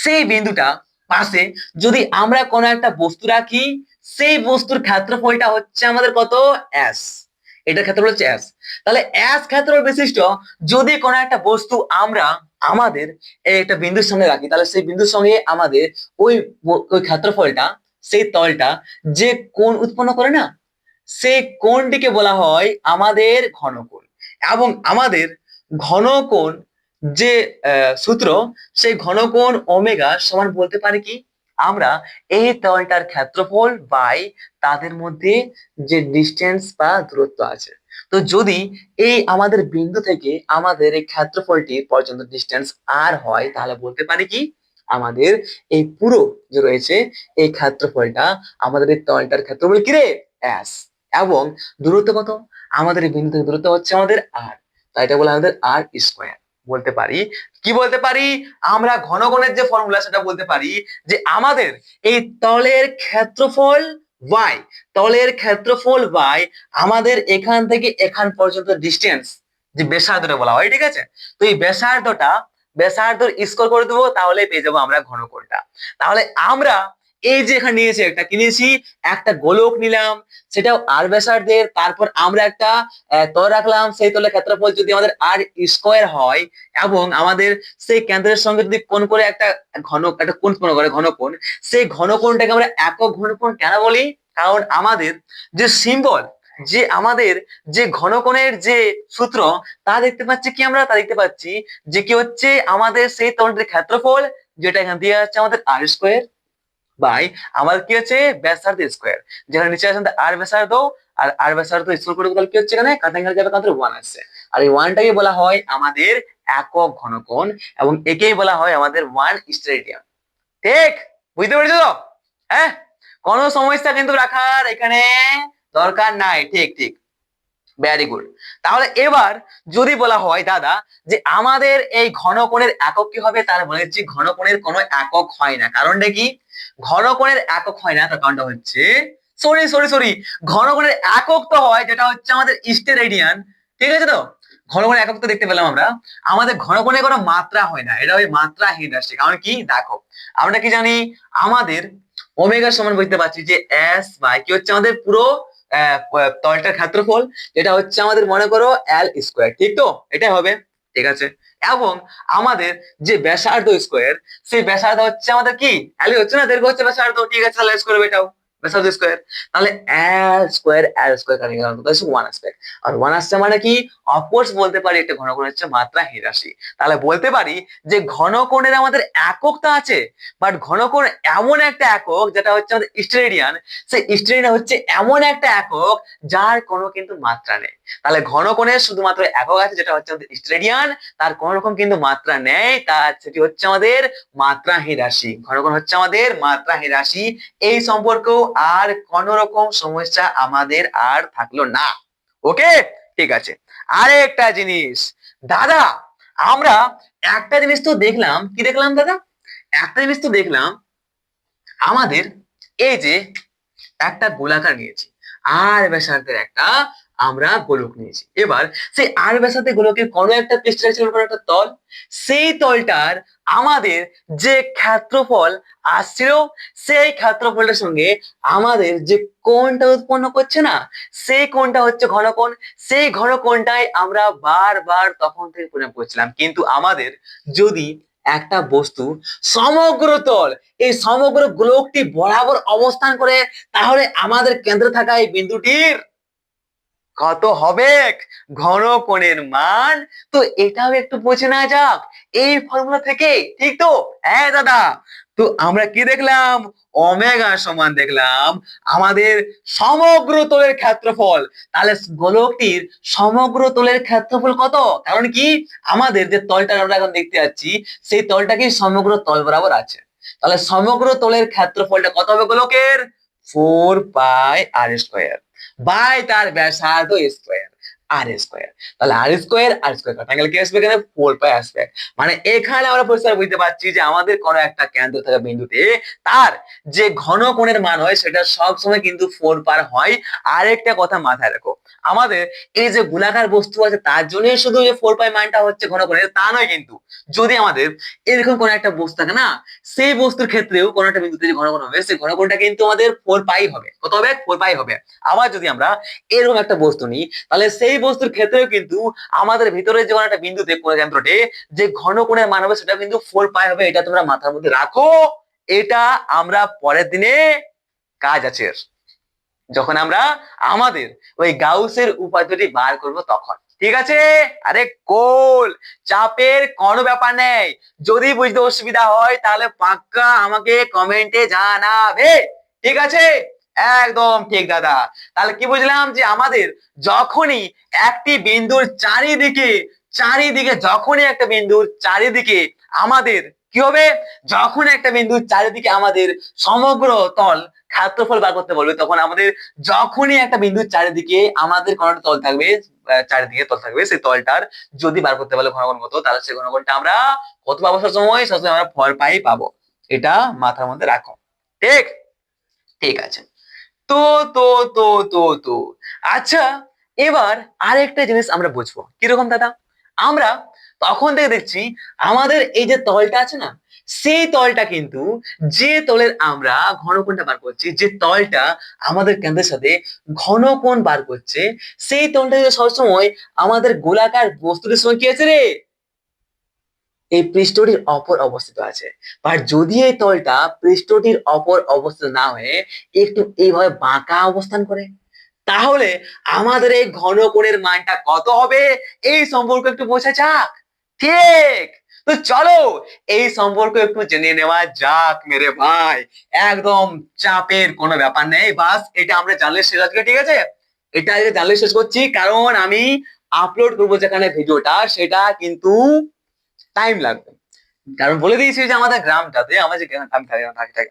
সেই বিন্দুটা পাশে যদি আমরা কোনো একটা বস্তু রাখি, সেই বস্তুর ক্ষেত্রফলটা হচ্ছে আমাদের কত, এস। এটার ক্ষেত্রফল হচ্ছে এস। তাহলে এস ক্ষেত্রফল বিশিষ্ট যদি কোনো একটা বস্তু আমরা আমাদের একটা বিন্দুর সামনে রাখি, তাহলে সেই বিন্দুর সঙ্গে আমাদের ওই ওই ক্ষেত্রফলটা, সেই তলটা যে কোণ উৎপন্ন করে না, সেই কোণটিকে বলা হয় আমাদের ঘনকোণ। এবং আমাদের ঘনকোণ যে সূত্র, সেই ঘনকোণ ওমেগা সমান বলতে পারি কি, আমরা এই তলটার ক্ষেত্রফল বাই তাদের মধ্যে যে ডিস্টেন্স বা দূরত্ব আছে। তো যদি এই আমাদের বিন্দু থেকে আমাদের এই ক্ষেত্রফলটি পর্যন্ত ডিস্টেন্স আর হয়, তাহলে বলতে পারি কি, আমাদের এই পুরো যে রয়েছে এই ক্ষেত্রফলটা, আমাদের এই তলটার ক্ষেত্রফল কি রে, এস। এবং দূরত্ব কত, আমাদের এই বিন্দু থেকে দূরত্ব হচ্ছে আমাদের আর, তাই এটা বলে আমাদের আর স্কয়ার। বলতে পারি কি, বলতে পারি আমরা ঘনকোণের যে ফর্মুলা সেটা বলতে পারি যে আমাদের এই তলের ক্ষেত্রফল y, তলের ক্ষেত্রফল y আমাদের এখান থেকে এখান পর্যন্ত ডিস্টেন্স, যে ব্যাসার্ধটা বলা হয়, ঠিক আছে। তো এই ব্যাসার্ধ স্কয়ার করে দেবো, তাহলে পেয়ে যাবো আমরা ঘনকোণটা। তাহলে আমরা এই যে এখানে নিয়েছি, একটা কিনেছি, একটা গোলক নিলাম, সেটাও আর ব্যাসার্ধের, তারপর আমরা একটা তল রাখলাম, সেই তলের ক্ষেত্রফল যদি আমাদের আর স্কয়ার হয়, এবং আমাদের সেই কেন্দ্রের সঙ্গে যদি কোণ করে একটা একটা কোণ উৎপন্ন করে ঘনকোণ, সেই ঘনকোণটাকে আমরা একক ঘনকোণ কেন বলি, কারণ আমাদের যে সিম্বল, যে আমাদের যে ঘনকোণের যে সূত্র, তা দেখতে পাচ্ছি কি, আমরা তা দেখতে পাচ্ছি যে কি হচ্ছে আমাদের সেই তলটির ক্ষেত্রফল, যেটা এখানে দিয়ে যাচ্ছে আমাদের আর স্কয়ার বাই আমাদের কি হচ্ছে ব্যাসার্ধ স্কয়ার, যেখানে নিচে আছে আর ব্যাসার্ধ, আর আর ব্যাসার্ধ স্কয়ার করে দিলে কি হচ্ছে, এখানে কাটাঙ্গাল যাবে কাঁধে 1 আসছে। আর এই 1টাকে বলা হয় আমাদের একক ঘনকোণ, এবং একেই বলা হয় আমাদের 1 স্টেরেডিয়ান। ঠিক, বুঝতে পেরেছো তো? হ্যাঁ, কোনো সমস্যা কিন্তু রাখার এখানে দরকার নাই। ঠিক ঠিক, ভেরি গুড। তাহলে এবার যদি বলা হয় দাদা যে আমাদের এই ঘনকোণের একক কি হবে, তার বলেছি ঘনকোণের কোনো একক হয় না। কারণটা কি, ঘনকোণের একক হয় না, তার কারণটা হচ্ছে, সরি সরি সরি, ঘনকোণের একক তো হয়, যেটা হচ্ছে আমাদের স্টেরেডিয়ান। ঠিক আছে তো, ঘনকোণের একক তো দেখতে পেলাম আমরা, আমাদের ঘনকোণের কোনো মাত্রা হয় না, এটা ওই মাত্রাহীন রাশি। কারণ কি, দেখো আমরা কি জানি, আমাদের ওমেগা সমান বুঝতে পারছি যে এস বাই কি হচ্ছে আমাদের পুরো তলটার ক্ষেত্রফল, যেটা হচ্ছে আমাদের মনে করো এল স্কয়ার, ঠিক তো, এটাই হবে। ঠিক আছে, এবং আমাদের যে ব্যাসার্ধ স্কয়ার, সেই ব্যাসার্ধ হচ্ছে আমাদের কি, এল হচ্ছে না, দৈর্ঘ্য হচ্ছে ব্যাসার্ধ, ঠিক আছে, তাহলে স্কয়ার এটাও। ব্যাসার্ধ স্কোয়ার। তাহলে এল স্কোয়ার কাটিং এর অনুপাত হচ্ছে 1 আসবে। আর 1 আসছে মানে কি, অফকোর্স বলতে পারি একটা ঘনকোণ হচ্ছে মাত্রাহীন রাশি। তাহলে বলতে পারি যে ঘনকোণের আমাদের এককটা আছে, বাট ঘনকোণ এমন একটা একক যেটা হচ্ছে আমাদের স্টেরেডিয়ান। সেই স্টেরেডিয়ান হচ্ছে এমন একটা একক যার কোনো কিন্তু মাত্রা নেই। তাহলে ঘনকোণের শুধুমাত্র একক আছে যেটা হচ্ছে আমাদের স্টেরেডিয়ান, তার কোনো রকম কিন্তু মাত্রা নেই, তার সেটি হচ্ছে আমাদের মাত্রাহীন রাশি। ঘনকোণ হচ্ছে আমাদের মাত্রাহীন রাশি। এই সম্পর্কেও আর কোন রকম সমস্যা আমাদের আর থাকলো না। ওকে, ঠিক আছে। আরেকটা জিনিস দাদা, আমরা একটা জিনিস তো দেখলাম, কি দেখলাম দাদা? একটা জিনিস তো দেখলাম, আমাদের এই যে একটা গোলাকার নিয়েছি, আর ব্যাসার্ধের একটা আমরা গোলক নিয়েছি। এবার সেই আর ব্যাসার্ধের গোলকের কোনো একটা পৃষ্ঠের ছিল কোনো একটা তল, সেই তলটার আমাদের যে ক্ষেত্রফল আসছিল, সেই ক্ষেত্রফলটার সঙ্গে আমাদের যে কোণটা উৎপন্ন করছে না, সেই কোণটা হচ্ছে ঘনকোণ। সেই ঘনকোণটাই আমরা বারবার তখন থেকে প্রয়োগ করছিলাম। কিন্তু আমাদের যদি একটা বস্তু সমগ্র তল, এই সমগ্র গোলকটি বরাবর অবস্থান করে, তাহলে আমাদের কেন্দ্রে থাকা এই বিন্দুটির কত হবে ঘনকোণের মান। তো এটাও একটু বুঝে নেওয়া যাক এই ফর্মুলা থেকে, ঠিক তো? হ্যাঁ দাদা। তো আমরা কি দেখলাম, ওমেগা সমান দেখলাম আমাদের সমগ্র তলের ক্ষেত্রফল। তাহলে গোলকটির সমগ্র তলের ক্ষেত্রফল কত? কারণ কি, আমাদের যে তলটা আমরা এখন দেখতে পাচ্ছি, সেই তলটা কি সমগ্র তল বরাবর আছে। তাহলে সমগ্র তলের ক্ষেত্রফলটা কত হবে গোলকের? 4 পাই আর স্কোয়ার বাই তার ব্যাসার্ধ স্কোয়ার, আর স্কোয়ার। তাহলে আর স্কোয়ার আর স্কোয়ার কাটা গেলে কি আসবে এখানে? 4 পাই আসবে। মানে এখানে আমরা পরিষ্কার বুঝতে পারছি যে আমাদের কোনো একটা কেন্দ্র থাকা বিন্দুতে তার যে ঘনকোণের মান হয় সেটা সব সময় কিন্তু 4 পাই হয়। আরেকটা কথা মাথায় রাখো, আমাদের এই যে গোলাকার বস্তু আছে তার জন্যই শুধু যে 4 পাই মানটা হচ্ছে ঘনকোণের তা নয়, কিন্তু যদি আমাদের এরকম কোন একটা বস্তু থাকে না, সেই বস্তুর ক্ষেত্রেও কোন একটা বিন্দুতে যে ঘনকোণ হবে, সেই ঘনকোণটা কিন্তু আমাদের 4 পাই হবে। কত হবে? 4 পাই হবে। আবার যদি আমরা এরকম একটা বস্তু নিই, তাহলে সেই বস্তুর ক্ষেত্রেও কিন্তু আমাদের ভিতরে যে কোনো একটা বিন্দুতে কোন কেন্দ্রতে যে ঘনকোণের মান হবে সেটা কিন্তু 4 পাই হবে। এটা তোমরা মাথার মধ্যে রাখো। এটা আমরা পরের দিনে কাজ আছে যখন আমরা আমাদের ওই গাউসের উপাদ্যটি বার করব তখন, ঠিক আছে? আরে কোল চাপের কোনো ব্যাপার নেই। যদি বুঝতে অসুবিধা হয় তাহলে পাক্কা আমাকে কমেন্টে জানাবে, ঠিক আছে? একদম ঠিক দাদা। তাহলে কি বুঝলাম, যে আমাদের যখনই একটি বিন্দুর চারিদিকে চারিদিকে যখনই একটা বিন্দুর চারিদিকে আমাদের কি হবে, যখন একটা বিন্দুর চারিদিকে আমাদের সমগ্র তল ক্ষেত্রফল বার করতে বলবে, তখন আমাদের যখনই একটা বিন্দুর চারিদিকে আমাদের কোনো একটা তল থাকবে, চারিদিকে তল থাকবে, সেই তলটার যদি বার করতে বলে ঘনকোণ কত, তাহলে সেই ঘনকোণটা আমরা কত পাবো? সবসময় সবসময় আমরা 4 পাই পাবো। এটা মাথার মধ্যে রাখো, ঠিক? ঠিক আছে। তো তো তো তো তো আচ্ছা, এবার আরেকটা জিনিস আমরা বুঝবো কিরকম দাদা। আমরা তখন থেকে দেখছি আমাদের এই যে তলটা আছে না, সেই তলটা কিন্তু যে তলের আমরা ঘনকোণটা বার করছি, যে তলটা আমাদের কেন্দ্রের সাথে ঘনকোণ বার করছে, সেই তলটা কিন্তু সবসময় আমাদের গোলাকার বস্তুটির সঙ্গে কি আছে রে, এই পৃষ্ঠটির অপর অবস্থিত আছে। আর যদি এই তলটা পৃষ্ঠটির অপর অবস্থিত না হয়ে একটু এইভাবে বাঁকা অবস্থান করে, তাহলে আমাদের এই ঘনকোণের মানটা কত হবে, এই সম্পর্ক একটু বোঝা যাক। ঠিক, তো চলো এই সম্পর্ক একটু জেনে নেওয়া যাক মেরে ভাই। একদম চাপের কোনো ব্যাপার নেই, বাস এটা আমরা জানলে শেষ আজকে, ঠিক আছে? এটা আজকে জানলে শেষ করছি, কারণ আমি আপলোড করবো যেখানে ভিডিওটা, সেটা কিন্তু টাইম লাগবে। কারণ বলে দিয়েছি যে আমাদের গ্রামটাতে আমরা যে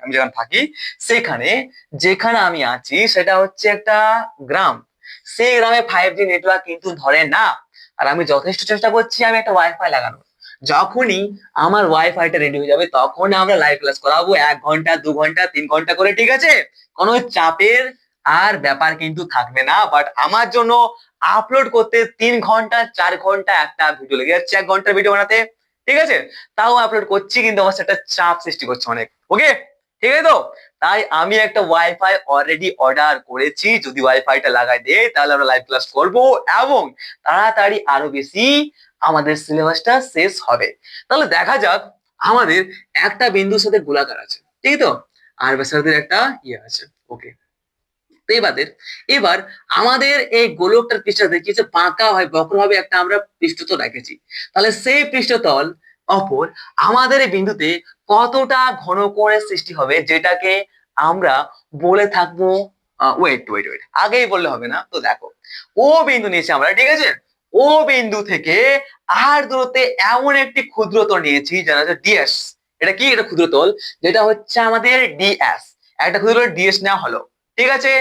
আমি যেখানে থাকি, সেখানে যেখানে আমি আছি সেটা হচ্ছে একটা গ্রাম। সেই গ্রামে 5G নেটওয়ার্ক কিন্তু ধরে না। আর আমি যথেষ্ট চেষ্টা করছি আমি একটা ওয়াইফাই লাগানোর। যখনই আমার ওয়াইফাইটা রেডি হয়ে যাবে তখন আমরা লাইভ ক্লাস করাবো, 1 ঘন্টা 2 ঘন্টা 3 ঘন্টা করে, ঠিক আছে? কোনো চাপের আর ব্যাপার কিন্তু থাকবে না। বাট আমার জন্য আপলোড করতে 3 ঘন্টা 4 ঘন্টা একটা ভিডিও লেগে যাচ্ছে 1 ঘন্টার ভিডিও বানাতে, ঠিক আছে? তাও আপলোড করছি, কিন্তু আমার সেটা চাপ সৃষ্টি করছে অনেক। ওকে, ঠিক আছে তো? তাই আমি একটা ওয়াইফাই অলরেডি অর্ডার করেছি, যদি ওয়াইফাইটা লাগাই দেয় তাহলে আমরা লাইভ ক্লাস করব এবং তাড়াতাড়ি আরো বেশি আমাদের সিলেবাসটা শেষ হবে। তাহলে দেখা যাক, আমাদের একটা বিন্দুর সাথে গোলাকার আছে, ঠিক তো? আর ব্যাসার্ধের একটা ইয়ে আছে, ওকে। তো এবার আমাদের এই গোলকটার পৃষ্ঠটা কিছু বাঁকা হয়, বক্রভাবে একটা আমরা পৃষ্ঠতল রেখেছি। তাহলে সেই পৃষ্ঠতল অপর আমাদের এই বিন্দুতে কতটা ঘন কোণের সৃষ্টি হবে, যেটাকে আমরা বলে থাকবো, ওয়েট ওয়েট ওয়েট আগেই বললে হবে না। তো দেখো, ও বিন্দু নিয়েছি আমরা, ঠিক আছে? ও বিন্দু থেকে আর দূরত্বে এমন একটি ক্ষুদ্রতল নিয়েছি যেটা হচ্ছে ডিএস। এটা কি? এটা ক্ষুদ্রতল, যেটা হচ্ছে আমাদের ডিএস। একটা ক্ষুদ্রতল ডিএস নেওয়া হলো, ঠিক আছে?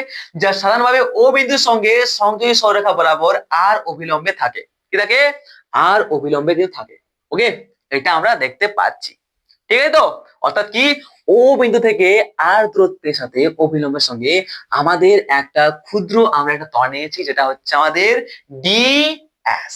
যা সাধারণভাবে ও বিন্দুর সঙ্গে সংযোগী সরলরেখা বরাবর আর অভিলম্বে থাকে। কি থাকে? আর অভিলম্বে কিন্তু থাকে। ওকে, এটা আমরা দেখতে পাচ্ছি, ঠিক আছে? তো অর্থাৎ কি, ও বিন্দু থেকে আর দূরত্বের সাথে অভিলম্বের সঙ্গে আমাদের একটা ক্ষুদ্র আমরা একটা তল নিয়েছি, যেটা হচ্ছে আমাদের ডিএস।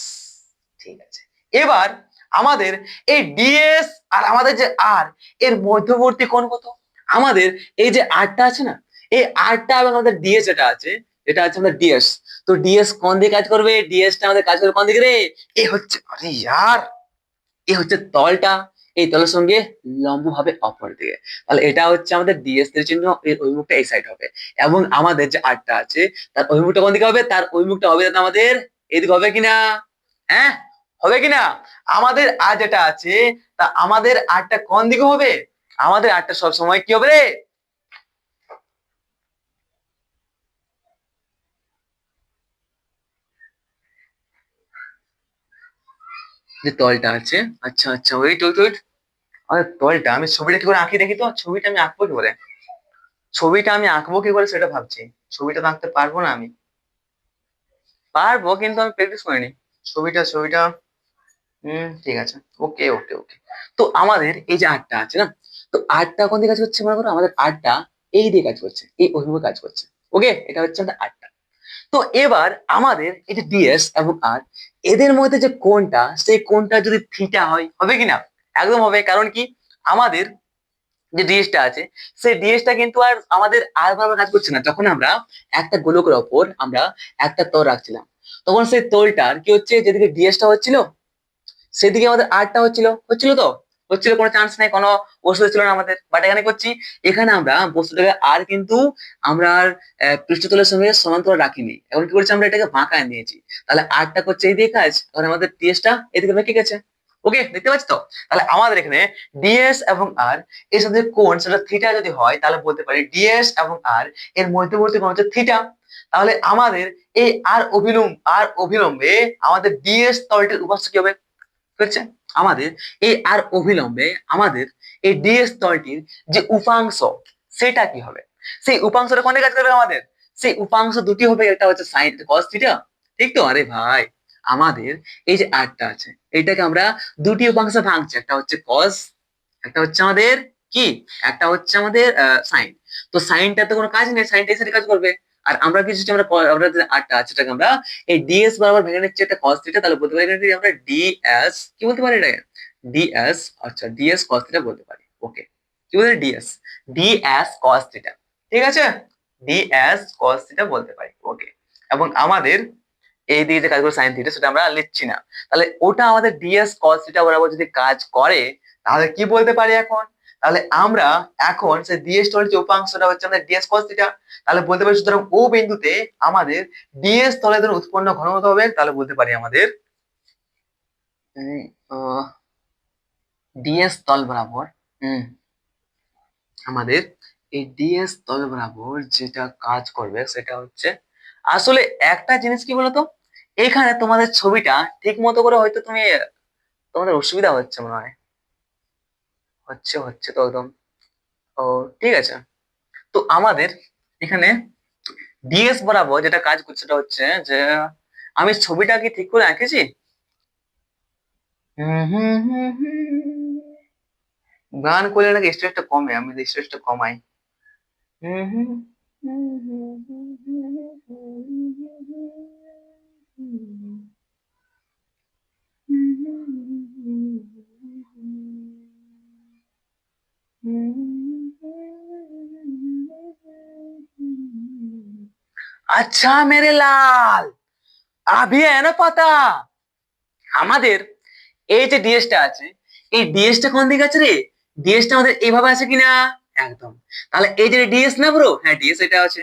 ঠিক আছে, এবার আমাদের এই ডিএস আর আমাদের যে আর, এর মধ্যবর্তী কোণ কত? আমাদের এই যে আরটা আছে না, এই আরটা এবং আমাদের ডিএস যেটা আছে, এটা হচ্ছে আমাদের ডিএস। তো ডিএস কোন দিকে কাজ করবে? ডিএস টা আমাদের কাজ করবে কোন দিকে রে? এ হচ্ছে, আরে ইয়ার, এ হচ্ছে তলটা, এই তলের সঙ্গে লম্ব হবে অপর দিকে। তাহলে এটা হচ্ছে আমাদের ডিএস এর চিহ্ন, এর অভিমুখটা এই সাইড হবে। এবং আমাদের যে আরটা আছে, তার অভিমুখটা কোন দিকে হবে? তার অভিমুখটা হবে যাতে আমাদের এদিকে, হবে কিনা? হ্যাঁ, হবে কিনা? আমাদের আর যেটা আছে, তা আমাদের আরটা কোন দিকে হবে? আমাদের আরটা সবসময় কি হবে রে? যে তলটা আছে, আচ্ছা আচ্ছা, ওয়েট ওয়েট ওয়েট, আমাদের তলটা, আমি ছবিটা কি করে আঁকি দেখি তো। ছবিটা আমি আঁকবো কি করে? ছবিটা আমি আঁকবো কি করে সেটা ভাবছি। ছবিটা তো আঁকতে পারবো না আমি। পারবো, কিন্তু আমি প্র্যাকটিস করিনি। ছবিটা ঠিক আছে। ওকে ওকে ওকে। তো আমাদের এই যে আটটা আছে না, তো আটটা কোন দিকে কাজ করছে? মনে করো আমাদের আটটা এই দিকে কাজ করছে, এই অভিমুখে কাজ করছে। ওকে, এটা হচ্ছে আমাদের আটটা। তো এবার আমাদের এই যে ডিএস এবং আর, এদের মধ্যে যে কোণটা, সেই কোণটা যদি থিটা হয়, হবে কিনা? একদম হবে। কারণ কি, আমাদের যে ডিএসটা আছে, সেই ডিএসটা কিন্তু আর আমাদের আর ভাবে কাজ করছে না। যখন আমরা একটা গোলকের ওপর আমরা একটা তল রাখছিলাম, তখন সেই তলটার কি হচ্ছে, যেদিকে ডিএসটা হচ্ছিল সেদিকে আমাদের আরটা হচ্ছিল তো, হচ্ছিল, কোনো চান্স নাই, কোনো ওষুধ ছিল না আমাদের। বাট এখানে করছি, এখানে আমরা বস্তুটাকে আর কিন্তু আমরা আর পৃষ্ঠতলের সঙ্গে সমান্তরাল রাখিনি। এখন কি করছি, আমরা এটাকে বাঁকায় নিয়েছি। তাহলে আরটা করছে এই দিয়ে কাজ, এখন আমাদের ডিএসটা এদিকে বেঁকে গেছে। ওকে, দেখতে পাচ্ছ তো? তাহলে আমাদের এখানে ডিএস এবং আর এর সাথে কোণ, সেটা থিটা যদি হয়, তাহলে বলতে পারি ডিএস এবং আর এর মধ্যবর্তী কোণ হচ্ছে থিটা। তাহলে আমাদের এই আর অভিলম্বে আমাদের ডিএস তলটির উপাংশ কি হবে? হচ্ছে আমাদের এই আর অভিলম্বে আমাদের এই ডিএস তলটির যে উপাংশ, সেটা কি হবে? সেই উপাংশটা কোন দিকে কাজ করবে আমাদের? সেই উপাংশ দুটি হবে, একটা হচ্ছে সাইন কস থিটা, ঠিক তো? আরে ভাই, আমাদের এই যে আরটা আছে, এটাকে আমরা দুটি উপাংশে ভাঙছি, একটা হচ্ছে কস, একটা হচ্ছে আমাদের কি, একটা হচ্ছে আমাদের সাইন। তো সাইনটা তো কোনো কাজ নেই, সাইনটা এসে কাজ করবে। আর আমরা কি হচ্ছে, আমরা যে আরটা আছে, এটাকে আমরা এই ডিএস বরাবর ভেঙে নিচ্ছি, একটা কস থিটা। তাহলে বলতে পারি এখানে আমরা ডিএস কি বলতে পারি এটাকে? ডিএস, আচ্ছা, ডিএস কস থিটা বলতে পারি। ওকে, কি বলতে? ডিএস, ডিএস কস থিটা, ঠিক আছে? ডিএস কস থিটা বলতে পারি। ওকে, এবং আমাদের এই দিকে যে কাজ করে সাইন থিটা, সেটা আমরা লিখছি না। তাহলে ওটা আমাদের ডিএস কস থিটা বরাবর যদি কাজ করে, তাহলে কি বলতে পারি এখন? তাহলে আমরা এখন সেই ডিএস তলের যে উপাংশটা হচ্ছে আমাদের ডিএস কস থিটা, তাহলে বলতে পারি সুতরাং ও বিন্দুতে আমাদের ডিএস তলে ধরে উৎপন্ন ঘনত্ব হবে, তাহলে বলতে পারি আমাদের ডিএস তল বরাবর আমাদের এই ডিএস তল বরাবর যেটা কাজ করবে, সেটা হচ্ছে আসলে একটা জিনিস কি বলতো, এখানে তোমাদের ছবিটা ঠিক মতো করে হয়তো তোমাদের অসুবিধা হচ্ছে মনে হয়। হচ্ছে তো একদম। ও, ঠিক আছে। তো আমাদের এখানে ডিএস বরাবর যেটা কাজ করছে, সেটা হচ্ছে যে আমি ছবিটা কি ঠিক করে আঁকেছি? গান করলে নাকি স্ট্রেসটা কমে, আমি স্ট্রেসটা কমাই। अच्छा मेरे लाल, अभी है ना पता। আমাদের এই যে ডিএসটা আছে, এই ডিএসটা কোন দিকে আছে রে? ডিএসটা আমাদের এইভাবে আছে কিনা? একদম। তাহলে এই যে ডিএস না ব্রো, হ্যাঁ ডিএস এটা আছে।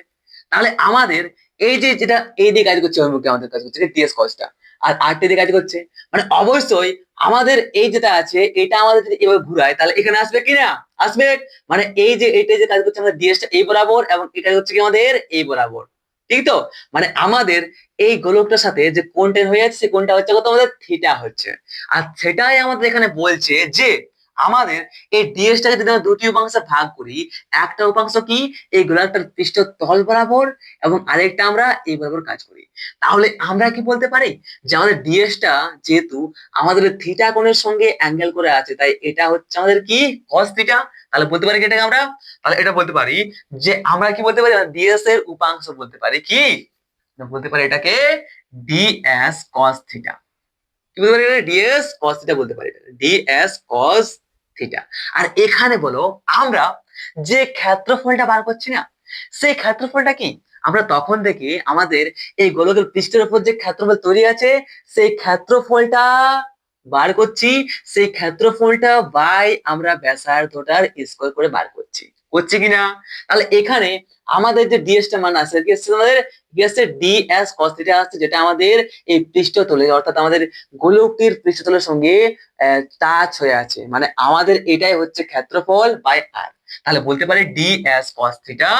তাহলে আমাদের এই যে যেটা এই দিয়ে কাজ করছে অভিমুখে আমাদের কাজ করছে ডিএস কসটা, আর আরটি দিয়ে কাজ করছে, মানে অবশ্যই আমাদের এই যেটা আছে এটা আমাদের যদি এভাবে ঘুরায় তাহলে এখানে আসবে কি না? আসবে। মানে এই যে এটা যে কাজ করছে আমাদের ডিএসটা এই বরাবর এবং এটা হচ্ছে কি আমাদের এই বরাবর, ঠিক তো? মানে আমাদের এই গোলকটার সাথে যে কোণটা হয়ে যাচ্ছে সেই কোণটা হচ্ছে কত আমাদের থিটা হচ্ছে। আর সেটাই আমাদের এখানে বলছে যে আমাদের এই ডিএসটাকে যদি আমরা দুটি উপাংশে ভাগ করি, একটা উপাংশ কি এই গোলাকার পৃষ্ঠ তল বরাবর এবং আরেকটা আমরা এই বরাবর কাজ করি, তাহলে আমরা কি বলতে পারি যে আমাদের ডিএসটা যেহেতু আমাদের থিটা কোণের সঙ্গে অ্যাঙ্গেল করে আছে তাই এটা হচ্ছে আমাদের কি কস থিটা। তাহলে বলতে পারি কি এটাকে আমরা, তাহলে এটা বলতে পারি যে আমরা কি বলতে পারি ডিএস এর উপাংশ বলতে পারি কি, বলতে পারি এটাকে ডিএস কস থিটা। কি বলতে পারি? ডিএস কস থিটা বলতে পারি, ডিএস কস থিটা। আর এখানে বলো আমরা যে ক্ষেত্রফলটা বার করছি না, সেই ক্ষেত্রফলটা কি আমরা তখন থেকে আমাদের এই গোলকের পৃষ্ঠের উপর যে ক্ষেত্রফল তৈরি আছে সেই ক্ষেত্রফলটা বার করছি, সেই ক্ষেত্রফলটা বাই আমরা ব্যাসার্ধটার স্কয়ার করে বার করছি, করছি কিনা? তাহলে এখানে আমাদের যে ডিএস টা মান আছে কি আসছে আমাদের, কি আসছে ডিএস কস থিটা আসছে, যেটা আমাদের এই পৃষ্ঠতলে অর্থাৎ আমাদের গোলকটির পৃষ্ঠতলের সঙ্গে টাচ হয়ে আছে, মানে আমাদের এটাই হচ্ছে ক্ষেত্রফল বাই আর। তাহলে বলতে পারি DS cos theta,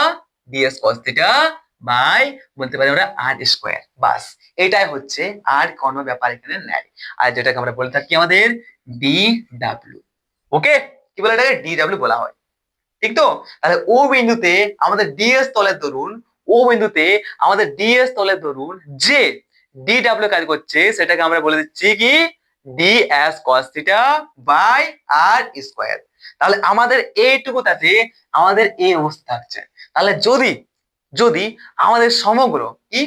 DS cos theta by বলতে পারি আমরা আর স্কয়ার, বাস এটাই হচ্ছে, আর কোনো ব্যাপার এখানে নাই। আর যেটাকে আমরা বলে থাকি আমাদের ডি ডাব্লিউ। ওকে, কি বলে এটাকে ডি ডাব্লিউ বলা হয়, ঠিক তো? তাহলে ও বিন্দুতে আমাদের ডিএস তলের দরুন, ও বিন্দুতে আমাদের ডিএস তলের দরুন যে ডি ডাব্লিউ কাজ করছে সেটাকে আমরা বলে দিচ্ছি কি DS cos theta by R square. তাহলে আমাদের এইটুকুটাতে আমাদের এই অবস্থা থাকছে। তাহলে যদি যদি আমাদের সমগ্র কি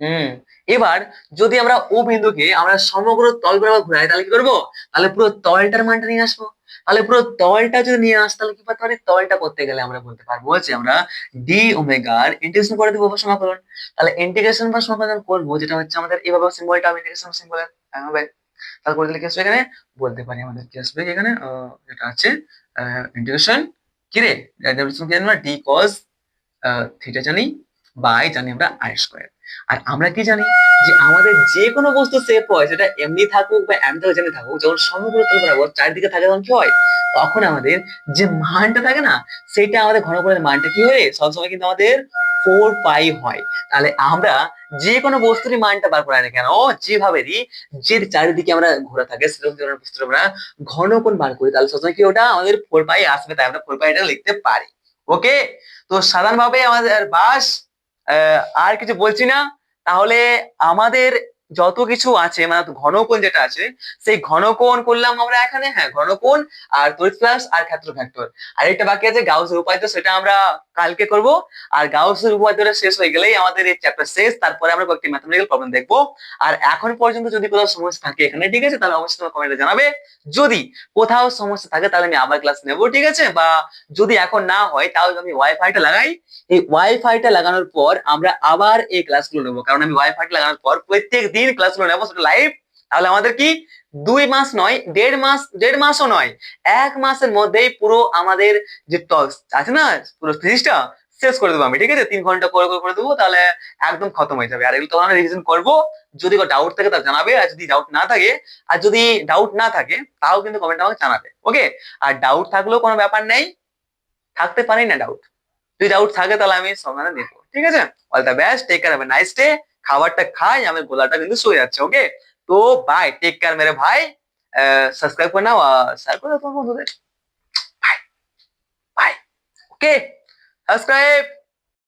হুম এবার যদি আমরা ও বিন্দুকে আমরা সমগ্র তল বরাবর ঘুরাই তাহলে কি করবো? তাহলে পুরো তলটার মানটা নিয়ে আসবো। তাহলে পুরো তলটা যদি নিয়ে আসি তাহলে কি করতে পারি? তলটা করতে গেলে আমরা বলতে পারবো যে আমরা ডি ওমেগার ইন্টিগ্রেশন করে দেবো বা সমাকলন। তাহলে ইন্টিগ্রেশন বা সমাকলন করবো যেটা হচ্ছে আমাদের এইভাবে সিম্বলটা ইন্টিগ্রেশন সিম্বল হবে। তাহলে করে দিলে কি আসবে এখানে? বলতে পারি আমাদের কি আসবে এখানে, যেটা আছে ইন্টিগ্রেশন কি রে, ইন্টিগ্রেশন কি জানি ডি কস থিটা জানি বাই জানি আমরা আর স্কয়ার। আর আমরা কি জানি যে আমাদের যে কোনো বস্তু সেফ হয় সেটা এমনি থাকুক বা এমনি থাকুক যেমনি থাকুক, যখন সমগ্র তল বরাবর চারিদিকে থাকে তখন কি হয়? তখন আমাদের যে মানটা থাকে না সেটা আমাদের ঘনফলের মানটা কি হয় সবসময় কিন্তু আমাদের 4 পাই হয়। তাহলে আমরা যে কোনো বস্তুরই মানটা বার করাই না কেন যেভাবেই যে চারিদিকে আমরা ঘোরা থাকে সেরকম যদি আমরা বস্তুর আমরা ঘনকোণ বার করি তাহলে সবসময় কি ওটা আমাদের 4 পাই আসবে, তাই আমরা 4 পাই এটা লিখতে পারি। ওকে, তো সাধারণভাবে আমাদের বাস আর কিছু বলছি না। তাহলে আমাদের যত কিছু আছে মানে ঘনকোণ যেটা আছে সেই ঘনকোণ করলাম আমরা এখানে, হ্যাঁ ঘনকোণ আর তড়িৎ ফ্লাক্স আর ক্ষেত্র ভেক্টর। আর একটা বাকি আছে গাউসের উপপাদ্য, সেটা আমরা কালকে করব। আর গাউসের উপপাদ্যটা শেষ হয়ে গেলেই আমাদের এই চ্যাপ্টার শেষ, তারপরে আমরা কয়েকটি ম্যাথমেটিক্যাল প্রবলেম দেখবো। আর এখন পর্যন্ত যদি কোথাও সমস্যা থাকে এখানে, ঠিক আছে, তাহলে অবশ্যই তোমার কমেন্টে জানাবে। যদি কোথাও সমস্যা থাকে তাহলে আমি আবার ক্লাস নেবো, ঠিক আছে? বা যদি এখন না হয় তাহলে আমি ওয়াইফাইটা লাগাই, এই ওয়াইফাইটা লাগানোর পর আমরা আবার এই ক্লাসগুলো নেবো, কারণ আমি ওয়াইফাইটা লাগানোর পর প্রত্যেক দিন ক্লাসগুলো নেবো সেটা লাইভ। তাহলে আমাদের কি 2 মাস নয়, 1.5 মাস, 1.5 মাসও নয়, 1 মাসের মধ্যেই পুরো আমাদের যে আছে না পুরো সিরিজটা শেষ করে দেবো আমি, ঠিক আছে? 3 ঘন্টা করে করে দেবো, তাহলে একদম খতম হয়ে যাবে। আর এগুলো তখন আমরা রিভিশন করবো। যদি কোনো ডাউট থাকে তাহলে জানাবে, আর যদি ডাউট না থাকে, তাও কিন্তু কমেন্ট আমাকে জানাবে। ওকে, আর ডাউট থাকলেও কোনো ব্যাপার নেই, থাকতে পারি না ডাউট, যদি ডাউট থাকে তাহলে আমি সমাধান দেখবো, ঠিক আছে? All the best, take care, have a nice day. খাবারটা খাই, আমার গোলাটা কিন্তু শুয়ে যাচ্ছে। ওকে, তো বাই, টেক কেয়ার মেরে ভাই। সাবস্ক্রাইব করে নাও আর শেয়ার করে দাও তোমার বন্ধুদের। Bye bye. Okay, subscribe.